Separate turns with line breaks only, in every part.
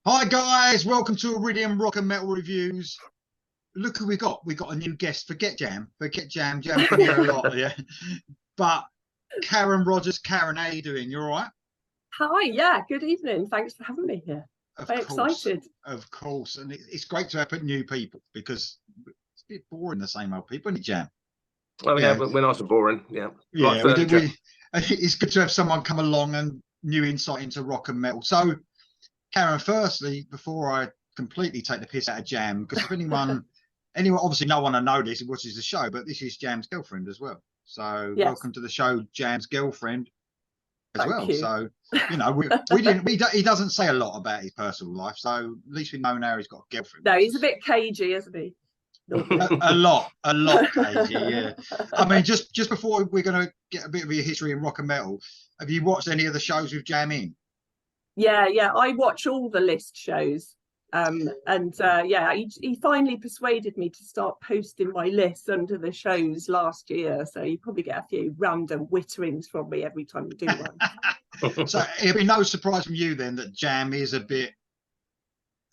Hi guys, welcome to Iridium Rock and Metal Reviews. Look who we got. We got a new guest. Forget Jam. Jam's been here a lot, yeah. But Karen Rogers. Karen, how you doing? You all right?
Hi, yeah, good evening. Thanks for having me here. Very excited.
Of course. And it's great to have new people because it's a bit boring, the same old people, isn't it, Jam?
Oh yeah, but we're nice and boring. Yeah.
Yeah, it's good to have someone come along and new insight into rock and metal. So Karen, firstly, before I completely take the piss out of Jam, because if anyone, obviously no one will know this who watches the show, but this is Jam's girlfriend as well. So yes. Welcome to the show, Jam's girlfriend as
Thank
well.
You.
So, you know, he doesn't say a lot about his personal life. So at least we know now he's got a girlfriend.
No, he's a bit cagey, isn't he?
a lot cagey, yeah. I mean, just before we're going to get a bit of your history in rock and metal, have you watched any of the shows with Jam in?
Yeah, I watch all the list shows. Yeah, he finally persuaded me to start posting my list under the shows last year. So you probably get a few random witterings from me every time you do one.
So it'll be no surprise from you then that Jam is a bit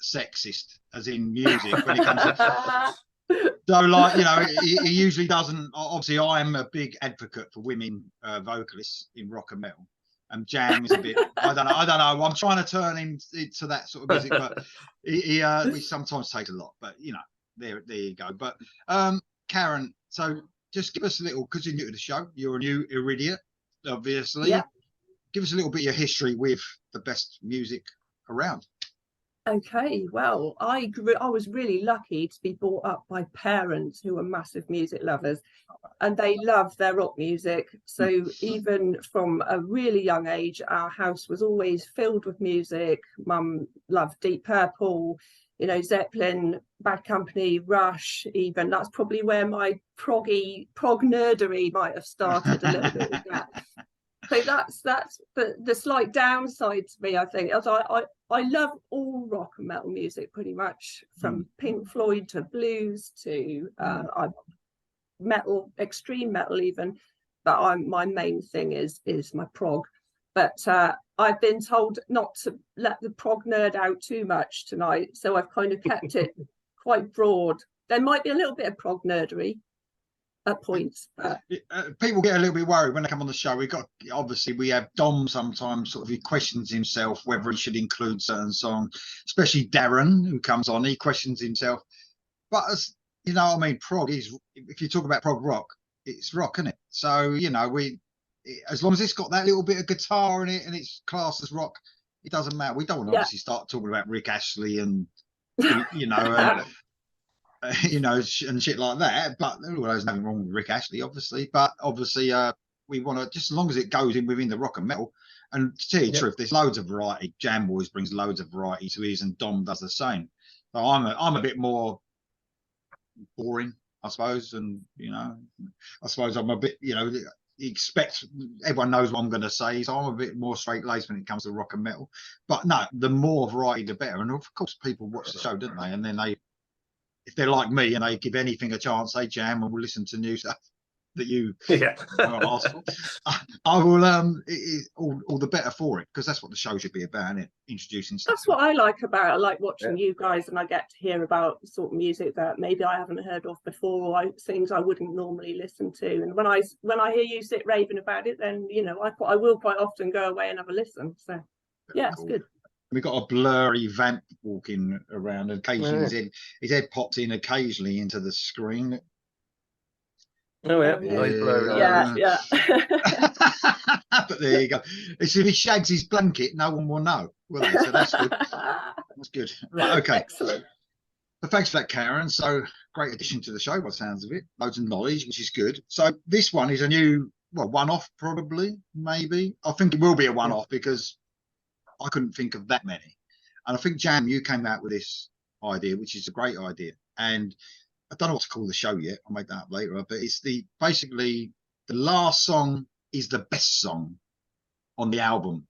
sexist, as in music, when it comes to. So, like, you know, he usually doesn't. Obviously, I am a big advocate for women vocalists in rock and metal. And Jam is a bit, I don't know. I'm trying to turn him into that sort of music, but he sometimes takes a lot. But you know, there you go. But Karen, so just give us a little, because you're new to the show. You're a new Iridiot, obviously.
Yeah.
Give us a little bit of your history with the best music around.
Okay, well, I was really lucky to be brought up by parents who were massive music lovers, and they loved their rock music. So even from a really young age, our house was always filled with music. Mum loved Deep Purple, you know, Zeppelin, Bad Company, Rush. Even that's probably where my prog nerdery might have started a little bit with that. So that's the slight downside to me, I think, as I love all rock and metal music pretty much, from Pink Floyd to blues to metal, extreme metal even. But my main thing is my prog. But I've been told not to let the prog nerd out too much tonight, so I've kind of kept it quite broad. There might be a little bit of prog nerdery at points.
People get a little bit worried when they come on the show. We have Dom sometimes sort of, he questions himself whether he should include certain songs, especially Darren, who comes on, he questions himself. But as you know, I mean, prog is, if you talk about prog rock, it's rock, isn't it? So, you know, as long as it's got that little bit of guitar in it and it's classed as rock, it doesn't matter. We don't want to obviously start talking about Rick Astley and you know you know, and shit like that. But there's nothing wrong with Rick Astley, obviously. But obviously, we want to, just as long as it goes in within the rock and metal. And to tell you the truth, there's loads of variety. Jam Boys brings loads of variety to his, and Dom does the same. So I'm a bit more boring, I suppose. And you know, I suppose I'm a bit, you know, everyone knows what I'm going to say, so I'm a bit more straight laced when it comes to rock and metal. But no, the more variety, the better. And of course, people watch the show, don't they? And then if they're like me and they give anything a chance, they jam and will listen to new stuff that you ask for. I will all the better for it, because that's what the show should be about, isn't it? Introducing stuff.
That's what I like about it. I like watching you guys, and I get to hear about sort of music that maybe I haven't heard of before, or things I wouldn't normally listen to. And when I hear you sit raving about it, then you know I will quite often go away and have a listen. So yeah, it's good.
We've got a blurry vamp walking around, and occasionally his head pops in occasionally into the screen.
Oh yeah.
Yeah.
But there you go. If he shags his blanket, no one will know, will they? So that's good. That's good. Right, okay.
Excellent.
But thanks for that, Karen. So great addition to the show, by the sounds of it. Loads of knowledge, which is good. So this one is a new, one-off, probably, maybe. I think it will be a one-off because I couldn't think of that many. And I think, Jam, you came out with this idea, which is a great idea. And I don't know what to call the show yet. I'll make that up later. But it's basically the last song is the best song on the album,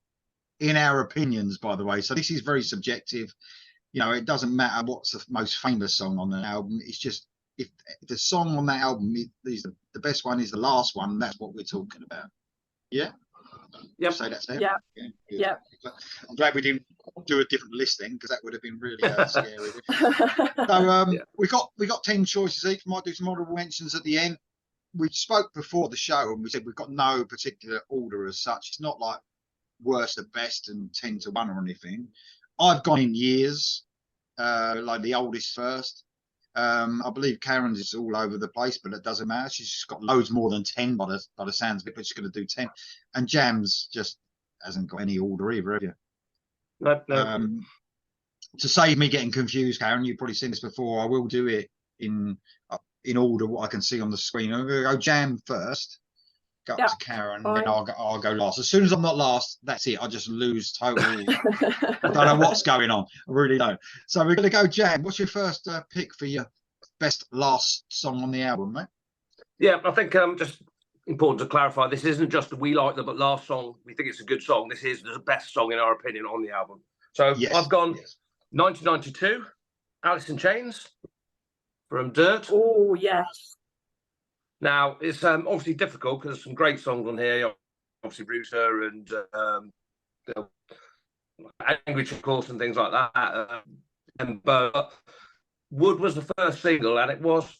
in our opinions, by the way. So this is very subjective. You know, it doesn't matter what's the most famous song on the album. It's just, if the song on that album is the best one, is the last one, that's what we're talking about. Yeah?
Yep.
Say that's it.
Yeah.
Good.
Yeah.
I'm glad we didn't do a different listing, because that would have been really scary. So we got 10 choices each. Might do some honorable mentions at the end. We spoke before the show and we said we've got no particular order as such. It's not like worst to best and 10 to 1 or anything. I've gone in years, like the oldest first. I believe Karen's is all over the place, but it doesn't matter. She's just got loads more than 10 by the sounds of it, but she's going to do 10. And Jam's just hasn't got any order either, have you?
No.
To save me getting confused, Karen, you've probably seen this before. I will do it in order what I can see on the screen. I'm going to go Jam first, go up to Karen, then I'll go last. As soon as I'm not last, that's it. I just lose totally. I don't know what's going on. I really don't. So we're going to go Jam. What's your first pick for your best last song on the album, mate?
Yeah, I think just important to clarify, this isn't just a we like the last song, we think it's a good song. This is the best song in our opinion on the album. So yes, I've gone 1992, Alice in Chains from Dirt.
Oh, yes.
Now, it's obviously difficult because there's some great songs on here. Obviously, Rooster and Anguish, of course, and things like that. But Wood was the first single, and it was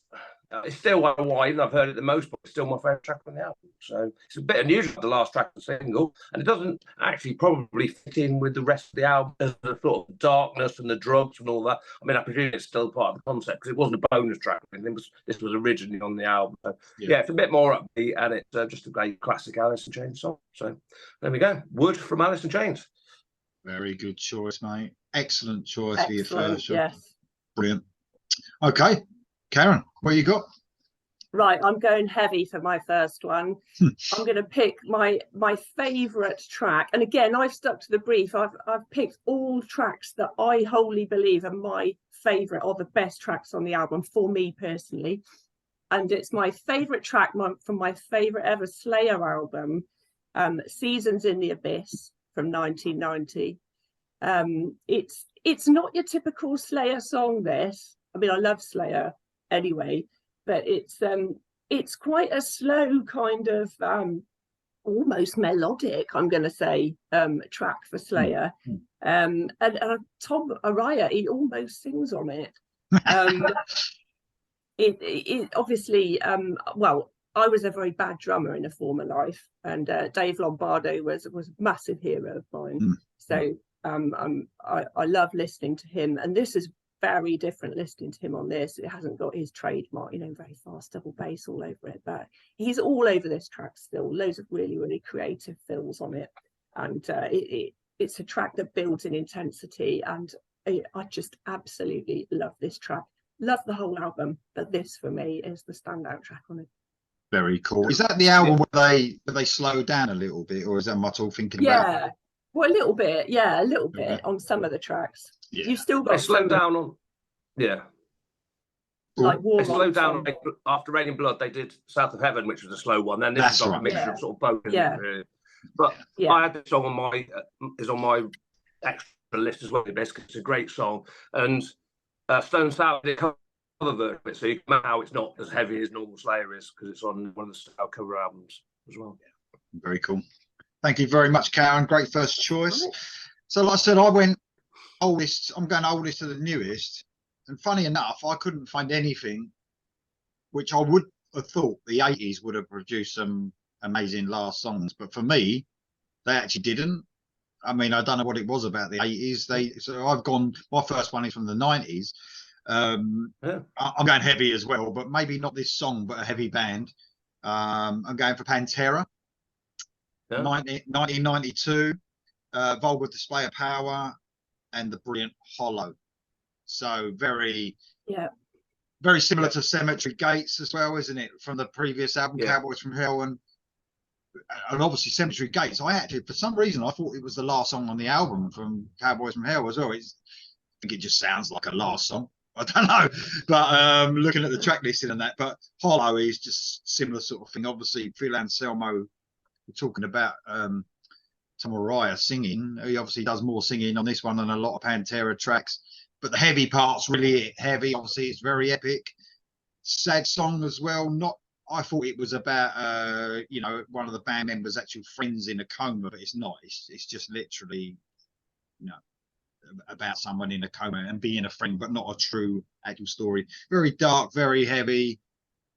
it's still why even I've heard it the most, but it's still my favourite track on the album. So it's a bit unusual, the last track of the single, and it doesn't actually probably fit in with the rest of the album as the sort of darkness and the drugs and all that. I mean, I presume it's still part of the concept because it wasn't a bonus track. I mean, this was originally on the album. So, yeah, it's a bit more upbeat, and it's just a great classic Alice in Chains song. So there we go, Wood from Alice in Chains.
Very good choice, mate. Excellent choice for your first.
Yes.
Brilliant. Okay, Karen, what you got?
Right, I'm going heavy for my first one. I'm going to pick my favourite track, and again, I've stuck to the brief. I've picked all tracks that I wholly believe are my favourite or the best tracks on the album for me personally, and it's my favourite track from my favourite ever Slayer album, Seasons in the Abyss from 1990. It's not your typical Slayer song. This, I mean, I love Slayer anyway, but it's quite a slow kind of almost melodic, I'm going to say, track for Slayer. And Tom Araya, he almost sings on it. It obviously, well, I was a very bad drummer in a former life, and Dave Lombardo was a massive hero of mine. So I love listening to him, and this is very different listening to him on this. It hasn't got his trademark, very fast double bass all over it, but he's all over this track still. Loads of really, really creative fills on it, and it's a track that builds in intensity, and I just absolutely love this track. Love the whole album, but this for me is the standout track on it.
Very cool. Is that the album where they slow down a little bit, or is that what I'm thinking about?
Yeah, well, a little bit. Yeah, a little bit on some of the tracks.
Yeah.
You've still got
slow down on. Yeah.
Like
they slowed down after Rain in Blood. They did South of Heaven, which was a slow one. Then this is like a mixture of sort of both.
Yeah.
But I had this song on my extra list as well. It's a great song, and Stone Sour did a cover version of it, so you can imagine how it's not as heavy as normal Slayer is because it's on one of the Sour cover albums as well.
Very cool. Thank you very much, Karen. Great first choice. So, like I said, I went oldest. I'm going oldest to the newest. And funny enough, I couldn't find anything which I would have thought the 80s would have produced some amazing last songs. But for me, they actually didn't. I mean, I don't know what it was about the 80s. So I've gone, my first one is from the 90s. I'm going heavy as well, but maybe not this song, but a heavy band. I'm going for Pantera. 1992, Vulgar Display of Power, and the brilliant Hollow. So very similar to Cemetery Gates as well, isn't it? From the previous album, Cowboys from Hell, and obviously Cemetery Gates. I actually, for some reason, I thought it was the last song on the album from Cowboys from Hell as well. I think it just sounds like a last song. I don't know, but looking at the track listing and that, but Hollow is just similar sort of thing. Obviously, Phil Anselmo, we're talking about Tom Araya singing. He obviously does more singing on this one than a lot of Pantera tracks. But the heavy part's really heavy. Obviously, it's very epic. Sad song as well. Not I thought it was about you know, one of the band members' actual friends in a coma, but it's not. It's just literally, you know, about someone in a coma and being a friend, but not a true actual story. Very dark, very heavy.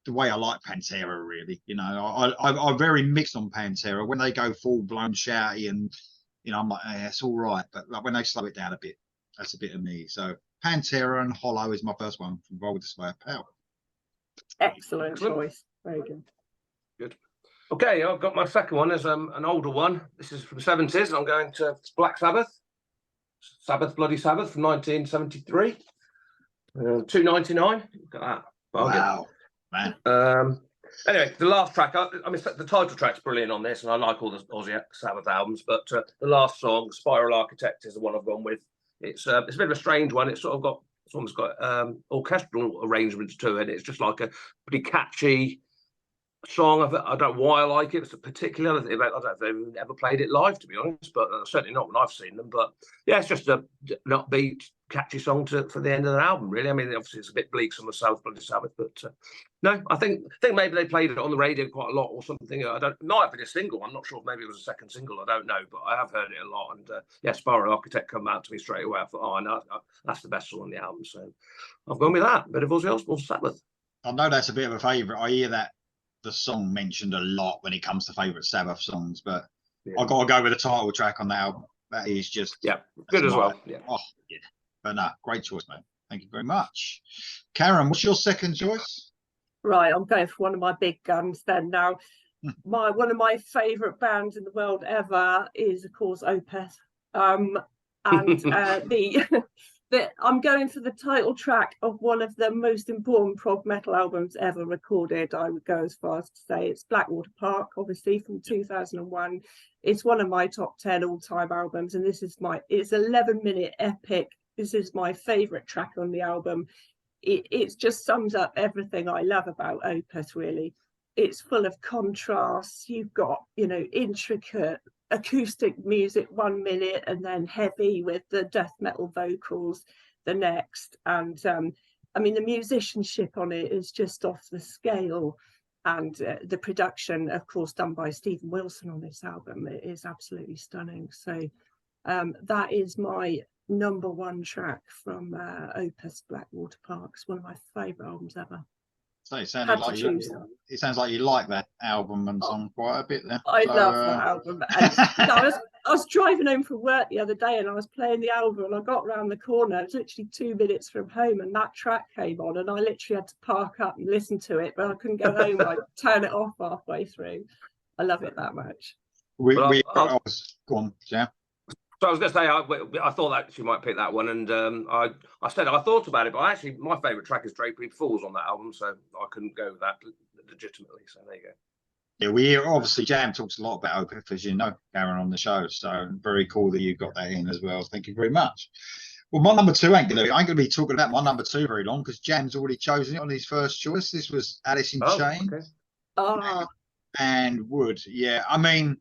The way I like Pantera, really. You know, I'm very mixed on Pantera. When they go full blown shouty, and you know, I'm like, eh, it's all right. But like when they slow it down a bit, that's a bit of me. So Pantera and Hollow is my first one from Vulgar Display of Power.
Excellent choice. Very good.
Good. Okay, I've got my second one as an older one. This is from 70s. I'm going to Black Sabbath. Bloody Sabbath from 1973. $2.99. Look at that. Bargain.
Wow, man.
Anyway, the last track, I mean, the title track's brilliant on this, and I like all the Aussie Sabbath albums, but the last song, Spiral Architect, is the one I've gone with. It's a bit of a strange one. It's almost got orchestral arrangements to it. It's just like a pretty catchy song. I don't know why I like it. It's a particular thing about, I don't know if they've ever played it live, to be honest, but certainly not when I've seen them. But yeah, it's just an upbeat, catchy song for the end of the album, really. I mean, obviously it's a bit bleak from the Bloody Sabbath, but no, I think maybe they played it on the radio quite a lot or something. It might have been a single. I'm not sure if maybe it was a second single. I don't know, but I have heard it a lot. And yeah, Spiral Architect come out to me straight away. I thought, oh, no, that's the best song on the album. So I've gone with that. Bit of Ozzy Osbourne, Sabbath.
I know that's a bit of a favourite. I hear that the song mentioned a lot when it comes to favourite Sabbath songs, but yeah, I've got to go with the title track on the album. That is just
good as well. Yeah.
Oh, yeah. But no, great choice, mate. Thank you very much. Karen, what's your second choice?
Right, I'm going for one of my big guns then now. One of my favourite bands in the world ever is, of course, Opeth. And I'm going for the title track of one of the most important prog metal albums ever recorded. I would go as far as to say it's Blackwater Park, obviously from 2001. It's one of my top 10 all-time albums, and it's 11-minute epic. This is my favourite track on the album. It just sums up everything I love about Opeth, really. It's full of contrasts. You've got, you know, intricate acoustic music 1 minute, and then heavy with the death metal vocals the next. And I mean, the musicianship on it is just off the scale. And the production, of course, done by Stephen Wilson on this album, it is absolutely stunning. So that is my number one track from Opus Blackwater Park. It's one of my favourite albums ever.
So it sounds like you like that album and song quite a bit there.
I love that album. And, I was driving home from work the other day, and I was playing the album, and I got round the corner. It was literally 2 minutes from home, and that track came on, and I literally had to park up and listen to it, but I couldn't go home. I'd turn it off halfway through. I love it that much.
Go on, Jam.
So I was going to say, I thought that she might pick that one, and I said I thought about it, but actually my favourite track is Drapery Falls on that album, so I couldn't go with that legitimately. So there you go.
Yeah, we obviously Jam talks a lot about Opeth, as you know, Karen, on the show. So very cool that you got that in as well. Thank you very much. Well, my number two ain't gonna be talking about my number two very long, because Jam's already chosen it on his first choice. This was Alice in Chains.
Okay.
And Wood. Yeah, I mean,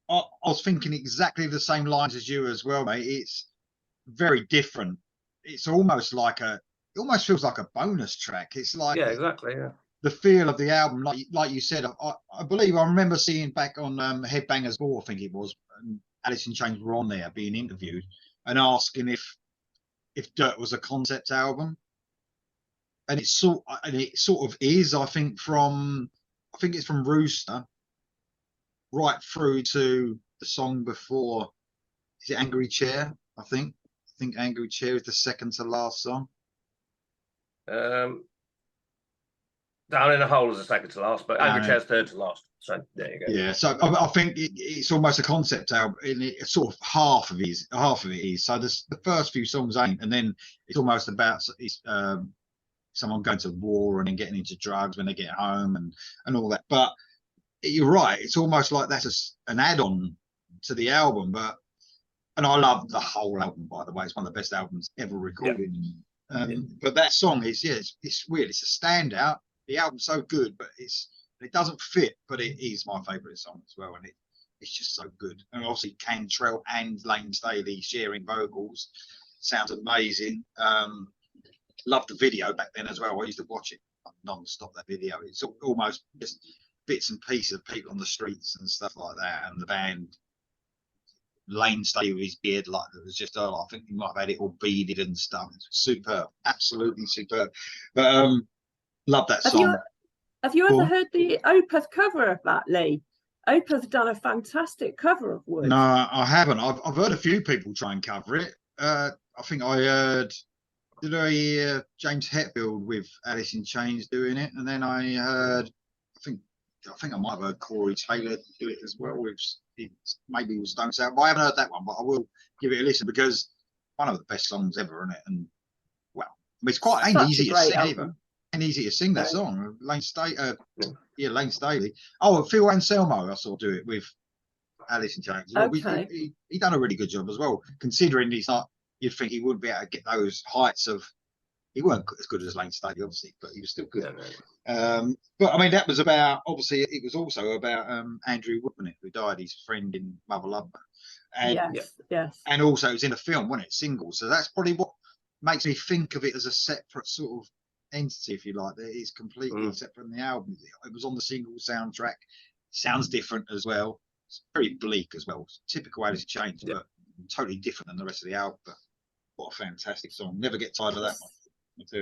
I was thinking exactly the same lines as you as well, mate. It's very different. It's almost feels like a bonus track. It's like,
yeah, exactly, yeah.
The feel of the album, like you said, I believe I remember seeing back on Headbangers Ball, I think it was, Alice in Chains were on there being interviewed and asking if Dirt was a concept album, and it sort of is. I think it's from Rooster right through to the song before. Is it Angry Chair? I think Angry Chair is the second to last song.
Down in a Hole is the second to last, but Angry Chair's third to last. So there you go. Yeah,
so I think it's almost a concept album. It's sort of half of it is. So the first few songs ain't, and then it's almost about someone going to war and then getting into drugs when they get home and all that. But you're right, it's almost like that's an add-on to the album. And I love the whole album, by the way. It's one of the best albums ever recorded. Yeah. But that song is, it's weird. It's a standout. The album's so good, but it doesn't fit. But it is my favourite song as well, and it's just so good. And obviously, Cantrell and Lane Staley sharing vocals sounds amazing. Loved the video back then as well. I used to watch it non-stop, that video. It's almost just bits and pieces of people on the streets and stuff like that, and the band. Lane stayed with his beard like it was just, I think he might have had it all beaded and stuff. It's superb, absolutely superb. But love that song.
Have you ever heard the Opeth cover of that, Lee? Opeth done a fantastic cover of Wood.
No, I haven't. I've heard a few people try and cover it. I think I heard, did I hear James Hetfield with Alice in Chains doing it, and then I heard, I think I might have heard Corey Taylor do it as well with maybe with Stone Sour. But I haven't heard that one, but I will give it a listen because one of the best songs ever, isn't it? And well, I mean, it's quite ain't easy to sing either. Ain't easy to sing that song. Lane Staley. Oh, Phil Anselmo, I saw do it with Alice in Chains.
Okay.
He done a really good job as well, considering he's not. You'd think he wouldn't be able to get those heights of. He weren't as good as Lane Staley, obviously, but he was still good. But I mean, that was about, obviously, it was also about Andrew Wood, who died, his friend in Mother Love. And,
yes.
And also, it was in a film, wasn't it? Single. So that's probably what makes me think of it as a separate sort of entity, if you like. That is completely separate from the album. It was on the single soundtrack. Sounds different as well. It's very bleak as well. Typical Alice in Chains, but totally different than the rest of the album. But what a fantastic song. Never get tired of that one.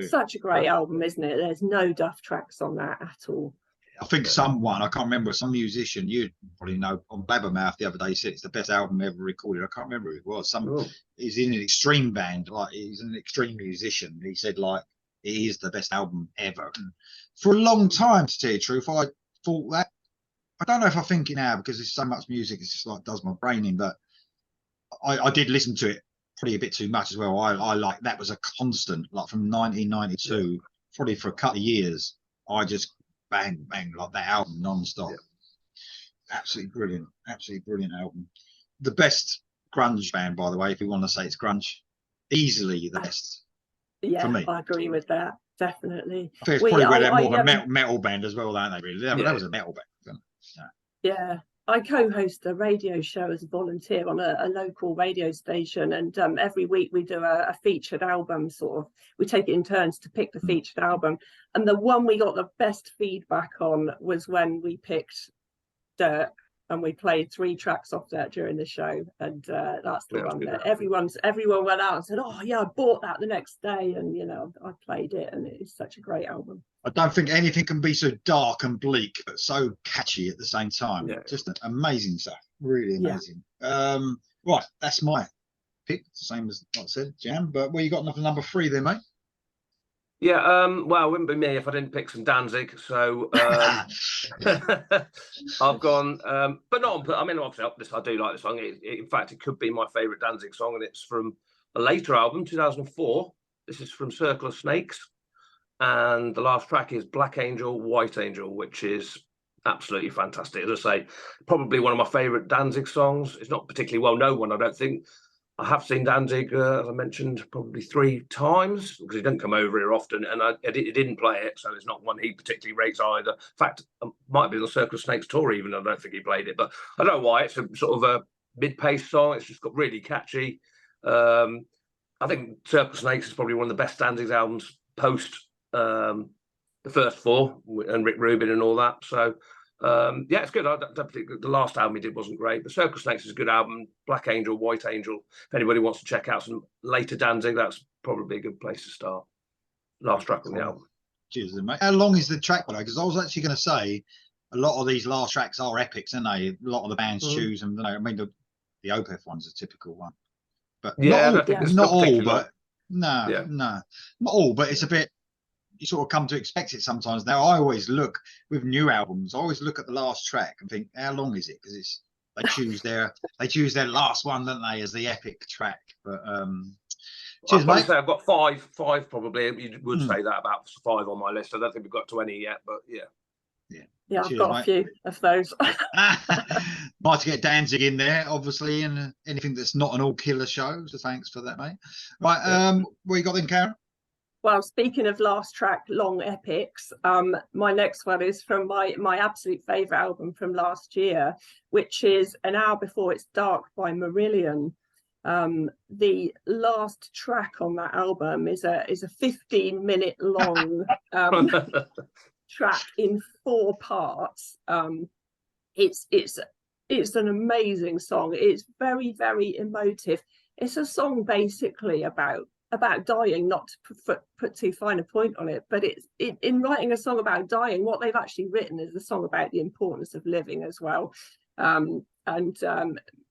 Such a great album, isn't it? There's no duff tracks on that at all.
I think someone, I can't remember, some musician, you probably know, on Blabbermouth the other day said it's the best album ever recorded. I can't remember who it was. He's in an extreme band, like he's an extreme musician. He said like it is the best album ever. And for a long time, to tell you the truth, I thought that. I don't know if I think it now because there's so much music, it's just like does my brain in. But I did listen to it probably a bit too much as well. I like that was a constant, like from 1992, probably for a couple of years. I just bang like that album non-stop. Absolutely brilliant album. The best grunge band, by the way, if you want to say it's grunge, easily the best. For me.
I agree with that, definitely.
I think it's probably where they're more of a metal band as well, aren't they? Really, that was a metal band.
I co-host a radio show as a volunteer on a local radio station, and every week we do a featured album. Sort of, we take it in turns to pick the featured album, and the one we got the best feedback on was when we picked Dirt, and we played 3 tracks off that during the show, and that's the one that everyone went out and said, "Oh yeah, I bought that the next day," and you know, I played it, and it's such a great album.
I don't think anything can be so dark and bleak, but so catchy at the same time. Just amazing stuff. Really amazing. Right, that's my pick. Same as what I said, Jam. But you got for number 3 then, mate?
Well, it wouldn't be me if I didn't pick some Danzig. So I've gone, but not on. I mean, obviously, I do like the song. In fact, it could be my favourite Danzig song, and it's from a later album, 2004. This is from Circle of Snakes. And the last track is Black Angel, White Angel, which is absolutely fantastic. As I say, probably one of my favourite Danzig songs. It's not particularly well-known one, I don't think. I have seen Danzig, as I mentioned, probably 3 times, because he didn't come over here often, and he didn't play it, so it's not one he particularly rates either. In fact, it might be on the Circle of Snakes tour even, I don't think he played it, but I don't know why. It's a sort of a mid-paced song. It's just got really catchy. I think Circle of Snakes is probably one of the best Danzig albums post the first 4 and Rick Rubin and all that. So it's good. The last album he did wasn't great, but Circle Snakes is a good album. Black Angel, White Angel. If anybody wants to check out some later Danzig, that's probably a good place to start. Last track on the album.
Cheers, mate. How long is the track? Because I was actually going to say a lot of these last tracks are epics, aren't they? A lot of the bands choose them. I mean, the Opeth one's a typical one, but not all. But not all. But it's a bit. You sort of come to expect it sometimes. Now, I always look with new albums. I always look at the last track and think, how long is it? Because they choose their last one, don't they, as the epic track. But cheers, mate.
I've got five probably. You would say that about 5 on my list. I don't think we've got to any yet, but
yeah. I've got a few of those.
Nice to get Danzig in there, obviously, and anything that's not an all killer show. So thanks for that, mate. Right, what you got then, Karen?
Well, speaking of last track, long epics, my next one is from my absolute favourite album from last year, which is An Hour Before It's Dark by Marillion. The last track on that album is a 15-minute long track in 4 parts. It's an amazing song. It's very, very emotive. It's a song basically about dying, not to put too fine a point on it, but in writing a song about dying, what they've actually written is a song about the importance of living as well.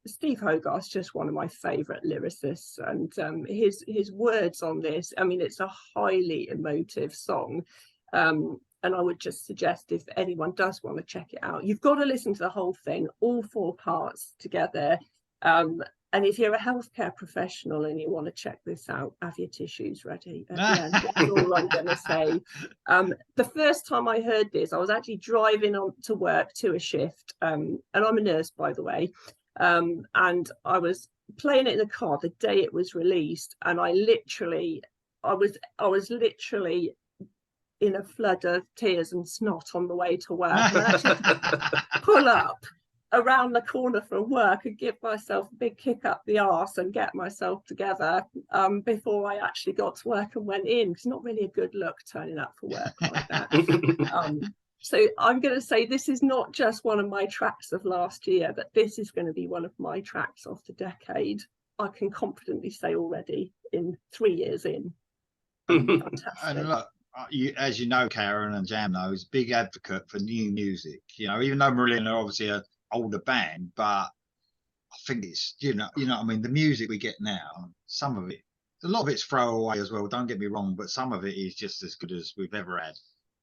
Steve Hogarth's just one of my favorite lyricists, and his words on this, I mean, it's a highly emotive song. And I would just suggest, if anyone does want to check it out, you've got to listen to the whole thing, all 4 parts together. And if you're a healthcare professional and you want to check this out, have your tissues ready at the end. That's all I'm going to say. The first time I heard this, I was actually driving on to work to a shift, and I'm a nurse, by the way. And I was playing it in the car the day it was released, and I was literally in a flood of tears and snot on the way to work. And I actually had to pull up around the corner from work and give myself a big kick up the arse and get myself together before I actually got to work and went in. It's not really a good look turning up for work like that. So I'm going to say this is not just one of my tracks of last year, but this is going to be one of my tracks of the decade. I can confidently say already, in 3 years in. Fantastic.
And look, as you know, Karen and Jam knows, big advocate for new music. You know, even though Marillion are obviously an older band, but I think it's you know what I mean. The music we get now, some of it, a lot of it's throwaway as well. Don't get me wrong, but some of it is just as good as we've ever had.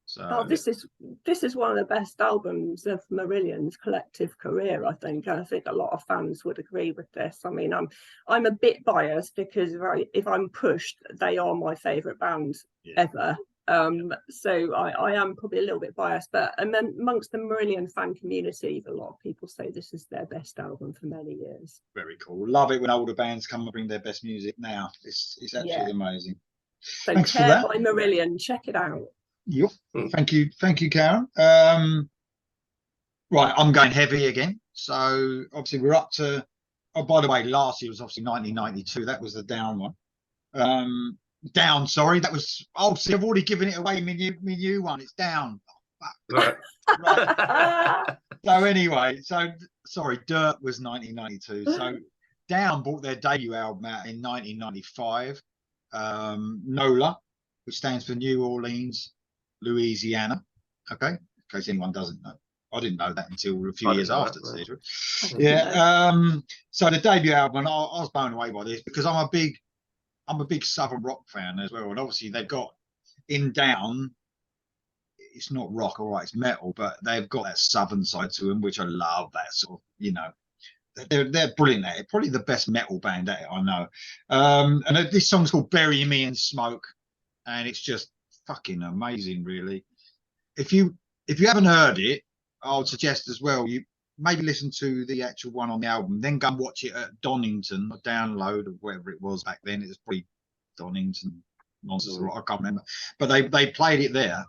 So
this is one of the best albums of Marillion's collective career, I think. And I think a lot of fans would agree with this. I mean, I'm a bit biased because if I'm pushed, they are my favourite band ever. So I am probably a little bit biased, but amongst the Marillion fan community, a lot of people say this is their best album for many years.
very cool. Love it when older bands come and bring their best music now. It's absolutely amazing.
So
Thanks for
Care
that.
by Marillion, check it out.
Yep. Thank you, Karen. Right, I'm going heavy again. So obviously we're up to. Oh, by the way, last year was obviously 1992. That was the down one. Down, sorry, that was. Oh, see, I've already given it away. Me new one. It's down. Oh, fuck. Right. So anyway, sorry, Dirt was 1992. So Down brought their debut album out in 1995. NOLA, which stands for New Orleans, Louisiana. Okay, in case anyone doesn't know. I didn't know that until a few years after the series. Yeah. So the debut album, and I was blown away by this because I'm a big Southern rock fan as well, and obviously they've got in Down. It's not rock, all right, it's metal, but they've got that Southern side to them, which I love. That sort of, you know, they're brilliant at it. Probably the best metal band at it I know. And this song's called "Bury Me in Smoke," and it's just fucking amazing, really. If you haven't heard it, I would suggest as well you maybe listen to the actual one on the album, then go and watch it at Donington, a download of whatever it was back then. It was probably Donington, Nonsense, I can't remember, but they played it there.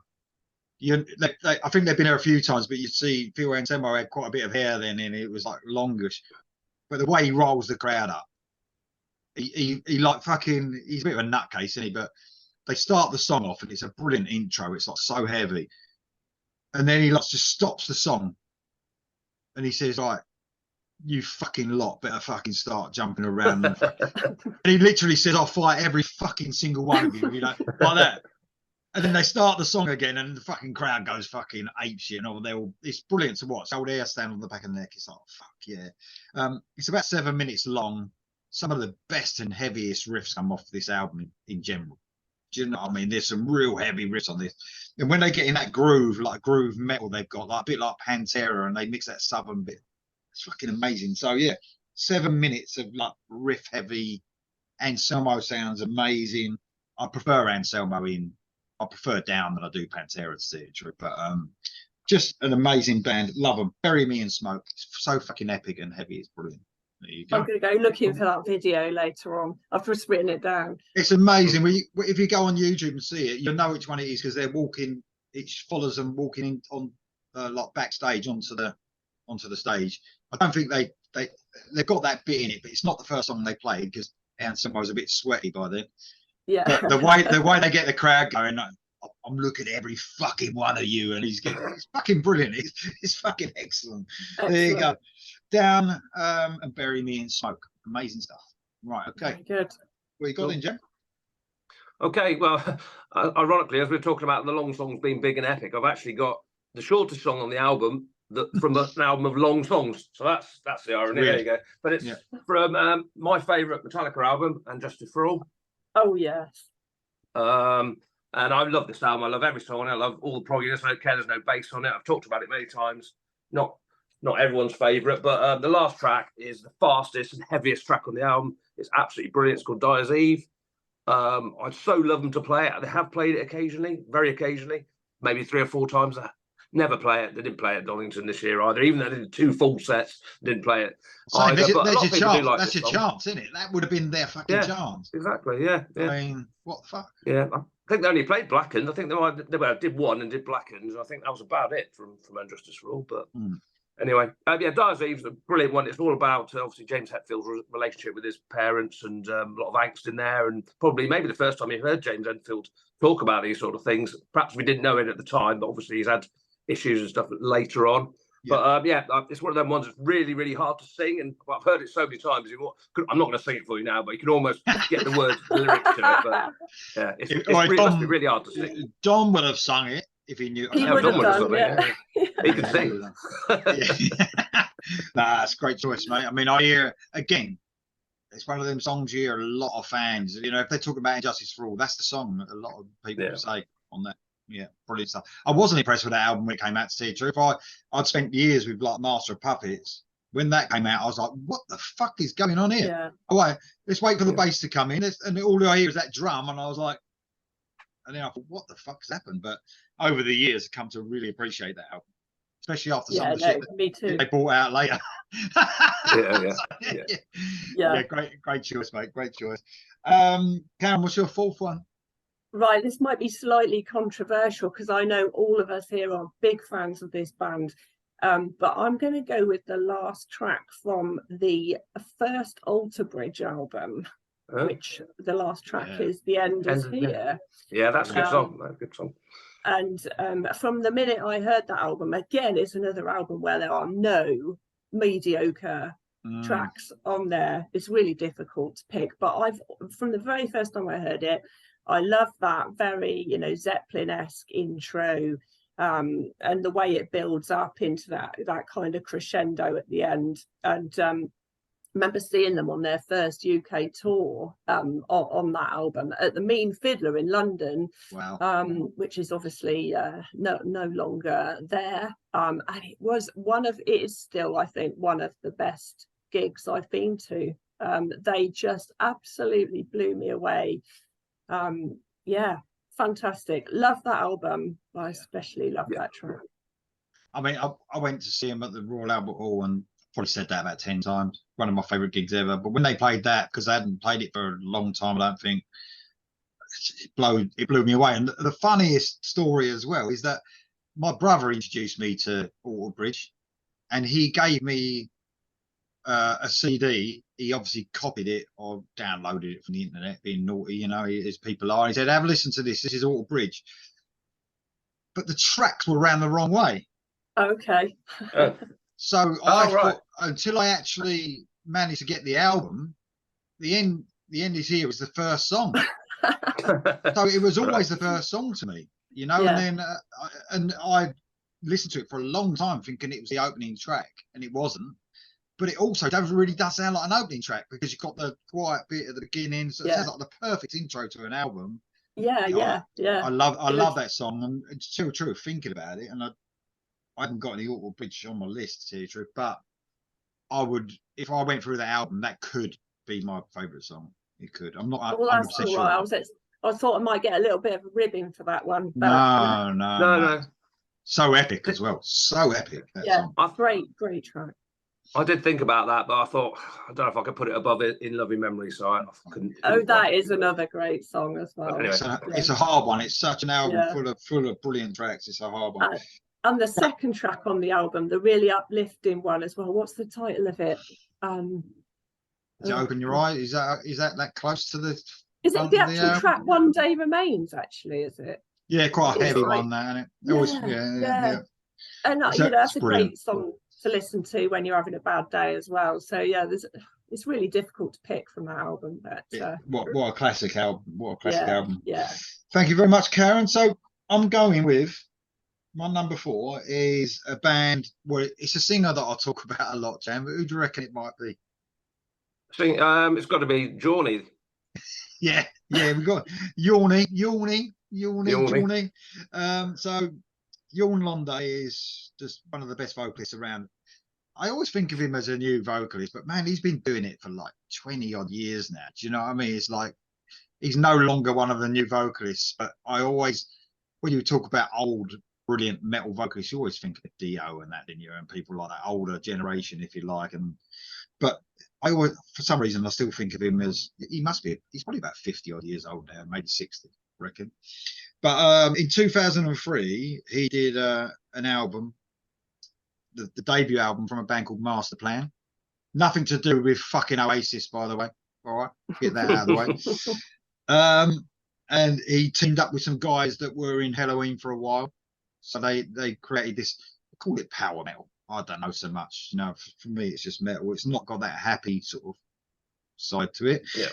I think they've been there a few times, but you see Phil Anselmo had quite a bit of hair then, and it was like longish. But the way he rolls the crowd up, he like fucking, he's a bit of a nutcase, isn't he? But they start the song off, and it's a brilliant intro. It's like so heavy, and then he like just stops the song, and he says, "Right, you fucking lot better fucking start jumping around." And he literally says, "I'll fight every fucking single one of you," you know, like that. And then they start the song again, and the fucking crowd goes fucking apeshit, and all it's brilliant to watch. Old hair stand on the back of the neck. It's like, fuck yeah. It's about 7 minutes long. Some of the best and heaviest riffs come off this album in general. Do you know what I mean? There's some real heavy riffs on this. And when they get in that groove, like groove metal, they've got like a bit like Pantera, and they mix that Southern bit. It's fucking amazing. So yeah, 7 minutes of like riff heavy. Anselmo sounds amazing. I prefer Anselmo I prefer Down than I do Pantera, to see it true. But just an amazing band. Love them. Bury Me in Smoke. It's so fucking epic and heavy. It's brilliant. There you go.
I'm going to go looking for that video later on. I've just written it down.
It's amazing. If you go on YouTube and see it, you'll know which one it is because they're walking. It follows them walking in on like backstage onto the onto the stage. I don't think they've got that bit in it, but it's not the first song they played because Hanson was a bit sweaty by then.
Yeah.
But the way they get the crowd going, I'm looking at every fucking one of you, and it's fucking brilliant. It's fucking excellent. There you go. Down and Bury Me in Smoke. Amazing stuff. Right, okay.
Very good.
What you got in, Jack?
Okay, well, ironically, as we're talking about the long songs being big and epic, I've actually got the shortest song on the album from an album of long songs. So that's the irony. There you go. But it's from my favourite Metallica album, And Justice for All.
Oh, yes.
And I love this album. I love every song. I love all the progginess. I don't care. There's no bass on it. I've talked about it many times. Not everyone's favourite, but the last track is the fastest and heaviest track on the album. It's absolutely brilliant. It's called Dyers Eve. I'd so love them to play it. They have played it occasionally, very occasionally, maybe 3 or 4 times. Never play it. They didn't play it at Donington this year either. Even though they did 2 full sets, didn't play it.
There's your chance. That's your chance, isn't it? That would have been their fucking chance.
Exactly. Yeah.
I mean, what the fuck?
Yeah. I think they only played Blackened. I think they did one and did Blackened. I think that was about it from And Justice for All. But anyway, Dyers Eve's a brilliant one. It's all about obviously James Hetfield's relationship with his parents and a lot of angst in there, and probably maybe the first time you heard James Hetfield talk about these sort of things. Perhaps we didn't know it at the time, but obviously he's had issues and stuff later on. But it's one of them ones that's really, really hard to sing, and I've heard it so many times. I'm not going to sing it for you now, but you can almost get the words, the lyrics to it. But yeah, it's really, really hard to sing.
Don would have sung it if he knew.
He would have done,
He could sing.
That's a great choice, mate. I mean, I hear again. It's one of them songs you hear a lot of fans. You know, if they talk about Injustice for All, that's the song that a lot of people say on that. Yeah, brilliant stuff. I wasn't impressed with that album when it came out, to tell you the truth. I'd spent years with like Master of Puppets. When that came out, I was like, what the fuck is going on here?
Yeah.
Oh, wait, let's wait for the bass to come in. And all I hear is that drum. And I was like, and then I thought, what the fuck's happened? But over the years, I've come to really appreciate that album, especially after some of the shit
me too.
they brought out later.
Yeah,
great choice, mate. Great choice. Karen, what's your 4th one?
Right, this might be slightly controversial because I know all of us here are big fans of this band, but I'm going to go with the last track from the first Alter Bridge album, which the last track is The End Is Here.
Yeah, that's a good song. That's a good song.
And from the minute I heard that album, again, it's another album where there are no mediocre tracks on there. It's really difficult to pick, but from the very first time I heard it, I love that very, Zeppelin-esque intro, and the way it builds up into that kind of crescendo at the end. And remember seeing them on their first UK tour on that album at the Mean Fiddler in London.
Wow.
Which is obviously no longer there. And it is still, I think, one of the best gigs I've been to. They just absolutely blew me away. Fantastic. Love that album. I especially love that track.
I mean, I went to see him at the Royal Albert Hall and probably said that about 10 times. One of my favourite gigs ever. But when they played that, because they hadn't played it for a long time, I don't think, it blew me away. And the funniest story as well is that my brother introduced me to Alter Bridge, and he gave me a CD. He obviously copied it or downloaded it from the internet, being naughty, as people are. He said, have a listen to this. This is Alter Bridge. But the tracks were around the wrong way.
Okay.
So I thought, until I actually managed to get the album, the end is Here was the first song. So it was always the first song to me, and then I listened to it for a long time thinking it was the opening track, and it wasn't. But it also really does sound like an opening track because you've got the quiet bit at the beginning. So it sounds like the perfect intro to an album.
Yeah.
I love that song, and it's still true thinking about it. And I haven't got any Alter Bridge on my list, to tell you the truth, but I would, if I went through the album, that could be my favourite song. It could. I'm not 100% sure.
I thought I might get a little bit of a ribbing for that one.
But no. So epic as well. So epic. Song.
Great track.
I did think about that, but I thought, I don't know if I could put it above it In Loving Memory, so I couldn't.
That is another great song as well.
Anyway, it's a hard one. It's such an album full of brilliant tracks. It's a hard one.
And the second track on the album, the really uplifting one as well. What's the title of it?
Is it Open Your Eyes? Is that close to the?
Is it the actual
album?
track One Day Remains? Actually, is it?
Yeah, quite a heavy
like,
one, that, isn't it? Always, yeah.
And
So,
you know, that's a
brilliant.
great song to listen to when you're having a bad day as well. So yeah, it's really difficult to pick from that album. But
what a classic album! What a classic album!
Yeah.
Thank you very much, Karen. So I'm going with my number 4 is a band. Well, it's a singer that I talk about a lot, Jam. But who do you reckon it might be?
I think it's got to be Journey.
Yeah, we've got Yawny. So Jorn Londe is just one of the best vocalists around. I always think of him as a new vocalist, but man, he's been doing it for like 20 odd years now. Do you know what I mean? It's like he's no longer one of the new vocalists, but I always, when you talk about old brilliant metal vocalists, you always think of Dio and that, didn't you? And people like that older generation, if you like. But I always, for some reason, I still think of him as he's probably about 50 odd years old now, maybe 60, I reckon. But in 2003, he did an album, the debut album from a band called Master Plan. Nothing to do with fucking Oasis, by the way. All right, get that out of the way. And he teamed up with some guys that were in Halloween for a while. So they created this, they call it power metal. I don't know so much. You know, for me, it's just metal. It's not got that happy sort of side to it.
Yeah.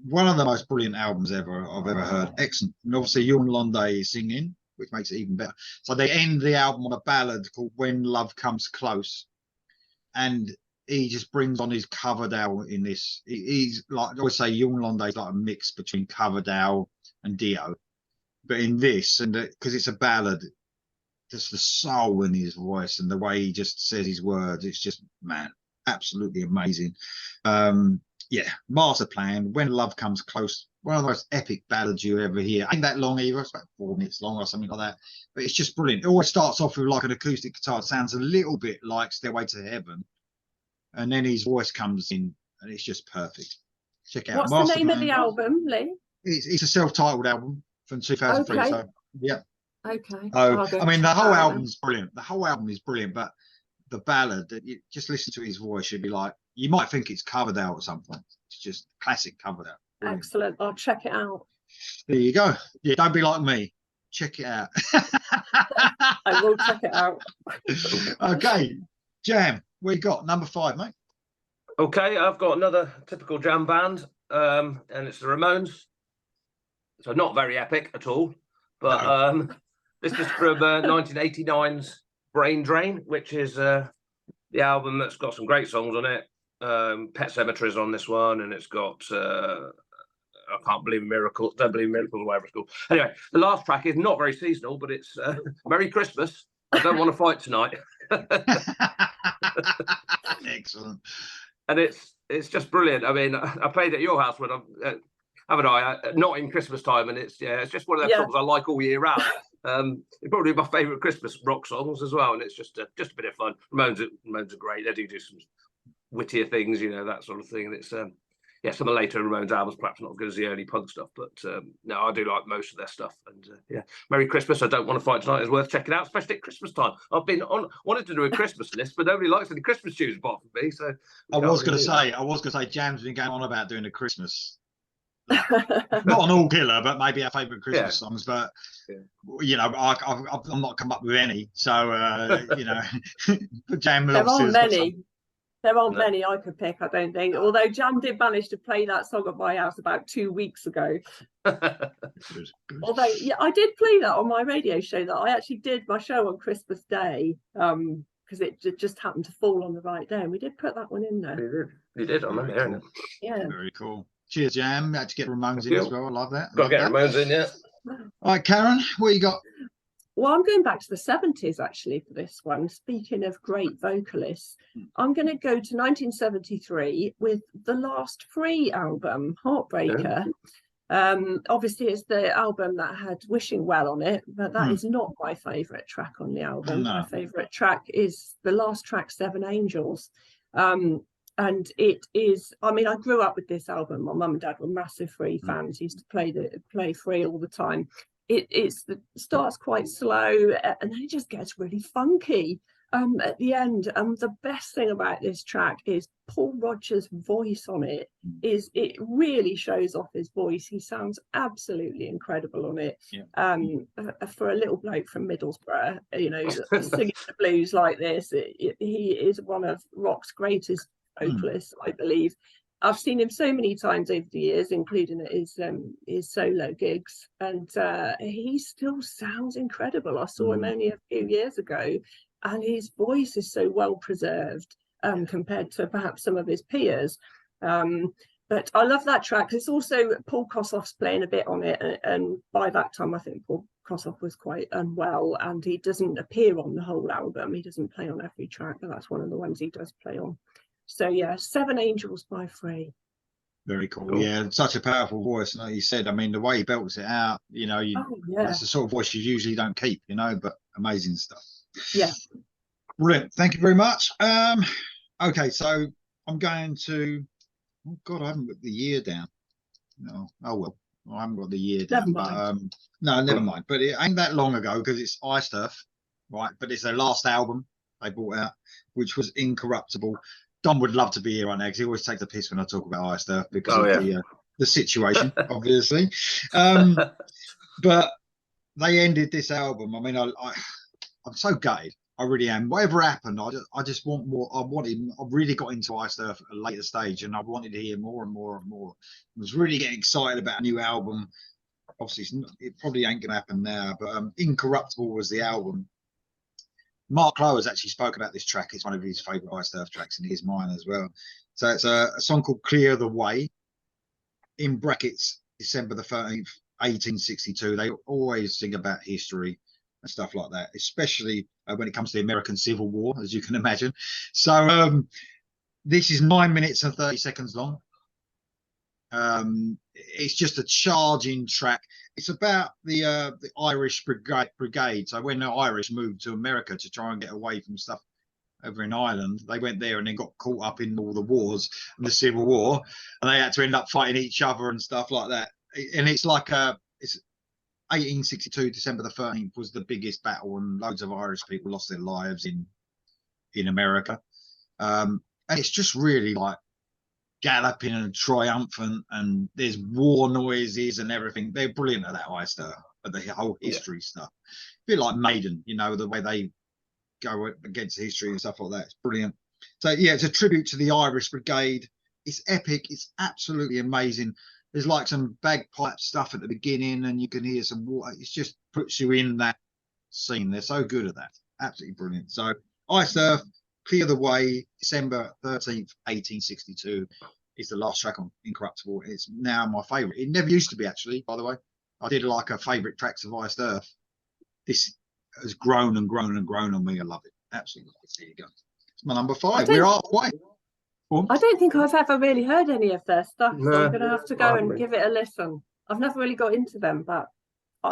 One of the most brilliant albums I've ever heard. Excellent. And obviously Jorn Londe is singing, which makes it even better. So they end the album on a ballad called When Love Comes Close. And he just brings on his Coverdale in this. He's like, I always say Jorn Londe is like a mix between Coverdale and Dio. But in this, and because it's a ballad, just the soul in his voice and the way he just says his words, it's just, man, absolutely amazing. Yeah, Master Plan, When Love Comes Close, one of the most epic ballads you ever hear. Ain't that long either, it's about 4 minutes long or something like that. But it's just brilliant. It always starts off with like an acoustic guitar. It sounds a little bit like Stairway to Heaven. And then his voice comes in and it's just perfect. Check out.
What's
Master
the name
Plan.
of the album, Lee?
It's a self-titled album from 2003.
Okay.
So yeah.
Okay.
I mean, the whole album's brilliant. The whole album is brilliant, but the ballad, that you just listen to his voice, you'd be like, you might think it's Coverdale at some point. It's just classic Coverdale. Brilliant.
Excellent. I'll check it out.
There you go. Yeah, don't be like me. Check it out.
I will check it out.
Okay, Jam, what you got? Number 5, mate.
Okay, I've got another typical Jam band, and it's the Ramones. So not very epic at all, but no. This is from 1989's Brain Drain, which is the album that's got some great songs on it. Pet Sematary is on this one, and it's got I Can't Believe in Miracles, Don't Believe in Miracles, or whatever it's called. Anyway, the last track is not very seasonal, but it's Merry Christmas. I Don't Want to Fight Tonight.
Excellent.
And it's just brilliant. I mean, I played at your house when I'm haven't I? Not in Christmas time, and it's just one of those songs I like all year round. It's probably my favourite Christmas rock songs as well, and it's just a bit of fun. Ramones are great. They do some wittier things, you know, that sort of thing. And it's some of the later Ramones albums perhaps not as good as the early punk stuff, but no, I do like most of their stuff. And Merry Christmas, I Don't Want to Fight Tonight is worth checking out, especially at Christmas time. I've been wanted to do a Christmas list, but nobody likes any Christmas tunes apart from me. So
I was going to say, Jam's been going on about doing a Christmas. Not an all killer, but maybe our favourite Christmas songs. But you know, I've not come up with any. So you know, Jam.
There aren't many. There aren't many I could pick, I don't think. Although Jam did manage to play that song at my house about 2 weeks ago.
Good.
Although, yeah, I did play that on my radio show. That I actually did my show on Christmas Day, because it just happened to fall on the right day, and we did put that one in there.
You did. I remember hearing it.
Yeah.
Very cool. Cheers, Jam. Had to get Ramones in as well. I love that.
Got to get Ramones in, yeah.
All right, Karen, what you got?
Well, I'm going back to the 70s actually for this one. Speaking of great vocalists, I'm going to go to 1973 with the Last Free album, Heartbreaker. Obviously, it's the album that had Wishing Well on it, but that is not my favourite track on the album. No. My favourite track is the last track, Seven Angels. And it is, I mean, I grew up with this album. My mum and dad were massive Free fans, used to play Free all the time. starts quite slow, and then it just gets really funky at the end. The best thing about this track is Paul Rogers' voice on it. It really shows off his voice. He sounds absolutely incredible on it. For a little bloke from Middlesbrough, you know, singing the blues like this, he is one of rock's greatest vocalists, I believe. I've seen him so many times over the years, including at his solo gigs, and he still sounds incredible. I saw him only a few years ago, and his voice is so well preserved compared to perhaps some of his peers. But I love that track. It's also Paul Kossoff's playing a bit on it, and by that time I think Paul Kossoff was quite unwell, and he doesn't appear on the whole album. He doesn't play on every track, but that's one of the ones he does play on. So yeah, 7 Angels by 3.
Very cool. Yeah, such a powerful voice. Like you said, I mean, the way he belts it out, you know, that's the sort of voice you usually don't keep, you know, but amazing stuff.
Yeah.
Brilliant. Thank you very much. Okay, so I'm going to, oh God, I haven't got the year down. No, oh well, I haven't got the year down. But no, never mind. But it ain't that long ago because it's Ice Turf, right? But it's their last album they brought out, which was Incorruptible. Dom would love to be here on there because he always takes the piss when I talk about Ice Turf because of the situation, obviously. But they ended this album. I mean, I'm so gutted. I really am. Whatever happened, I just want more. I really got into Ice Turf at a later stage, and I wanted to hear more and more and more. I was really getting excited about a new album. Obviously, it probably ain't gonna happen now, but Incorruptible was the album. Mark Lowe has actually spoken about this track. It's one of his favourite Ice Turf tracks, and it is mine as well. So it's a song called Clear the Way, in brackets, December the 13th, 1862. They always sing about history and stuff like that, especially when it comes to the American Civil War, as you can imagine. So this is 9 minutes and 30 seconds long. It's just a charging track. It's about the Irish brigade. So when the Irish moved to America to try and get away from stuff over in Ireland, they went there and then got caught up in all the wars and the Civil War, and they had to end up fighting each other and stuff like that. And it's like it's 1862, December the 13th was the biggest battle, and loads of Irish people lost their lives in America. And it's just really like galloping and triumphant, and there's war noises and everything. They're brilliant at that Ice Turf, at the whole history stuff. A bit like Maiden, you know, the way they go against history and stuff like that. It's brilliant. So yeah, it's a tribute to the Irish Brigade. It's epic. It's absolutely amazing. There's like some bagpipe stuff at the beginning, and you can hear some water. It just puts you in that scene. They're so good at that. Absolutely brilliant. So Ice Turf, Clear the Way, December 13th, 1862 is the last track on Incorruptible. It's now my favourite. It never used to be, actually, by the way. I did like a favourite tracks of Ice Turf. This has grown and grown and grown on me. I love it. Absolutely love it. There you go. It's my number 5. We're halfway.
I don't think I've ever really heard any of their stuff, so I'm going to have to go and give it a listen. I've never really got into them, but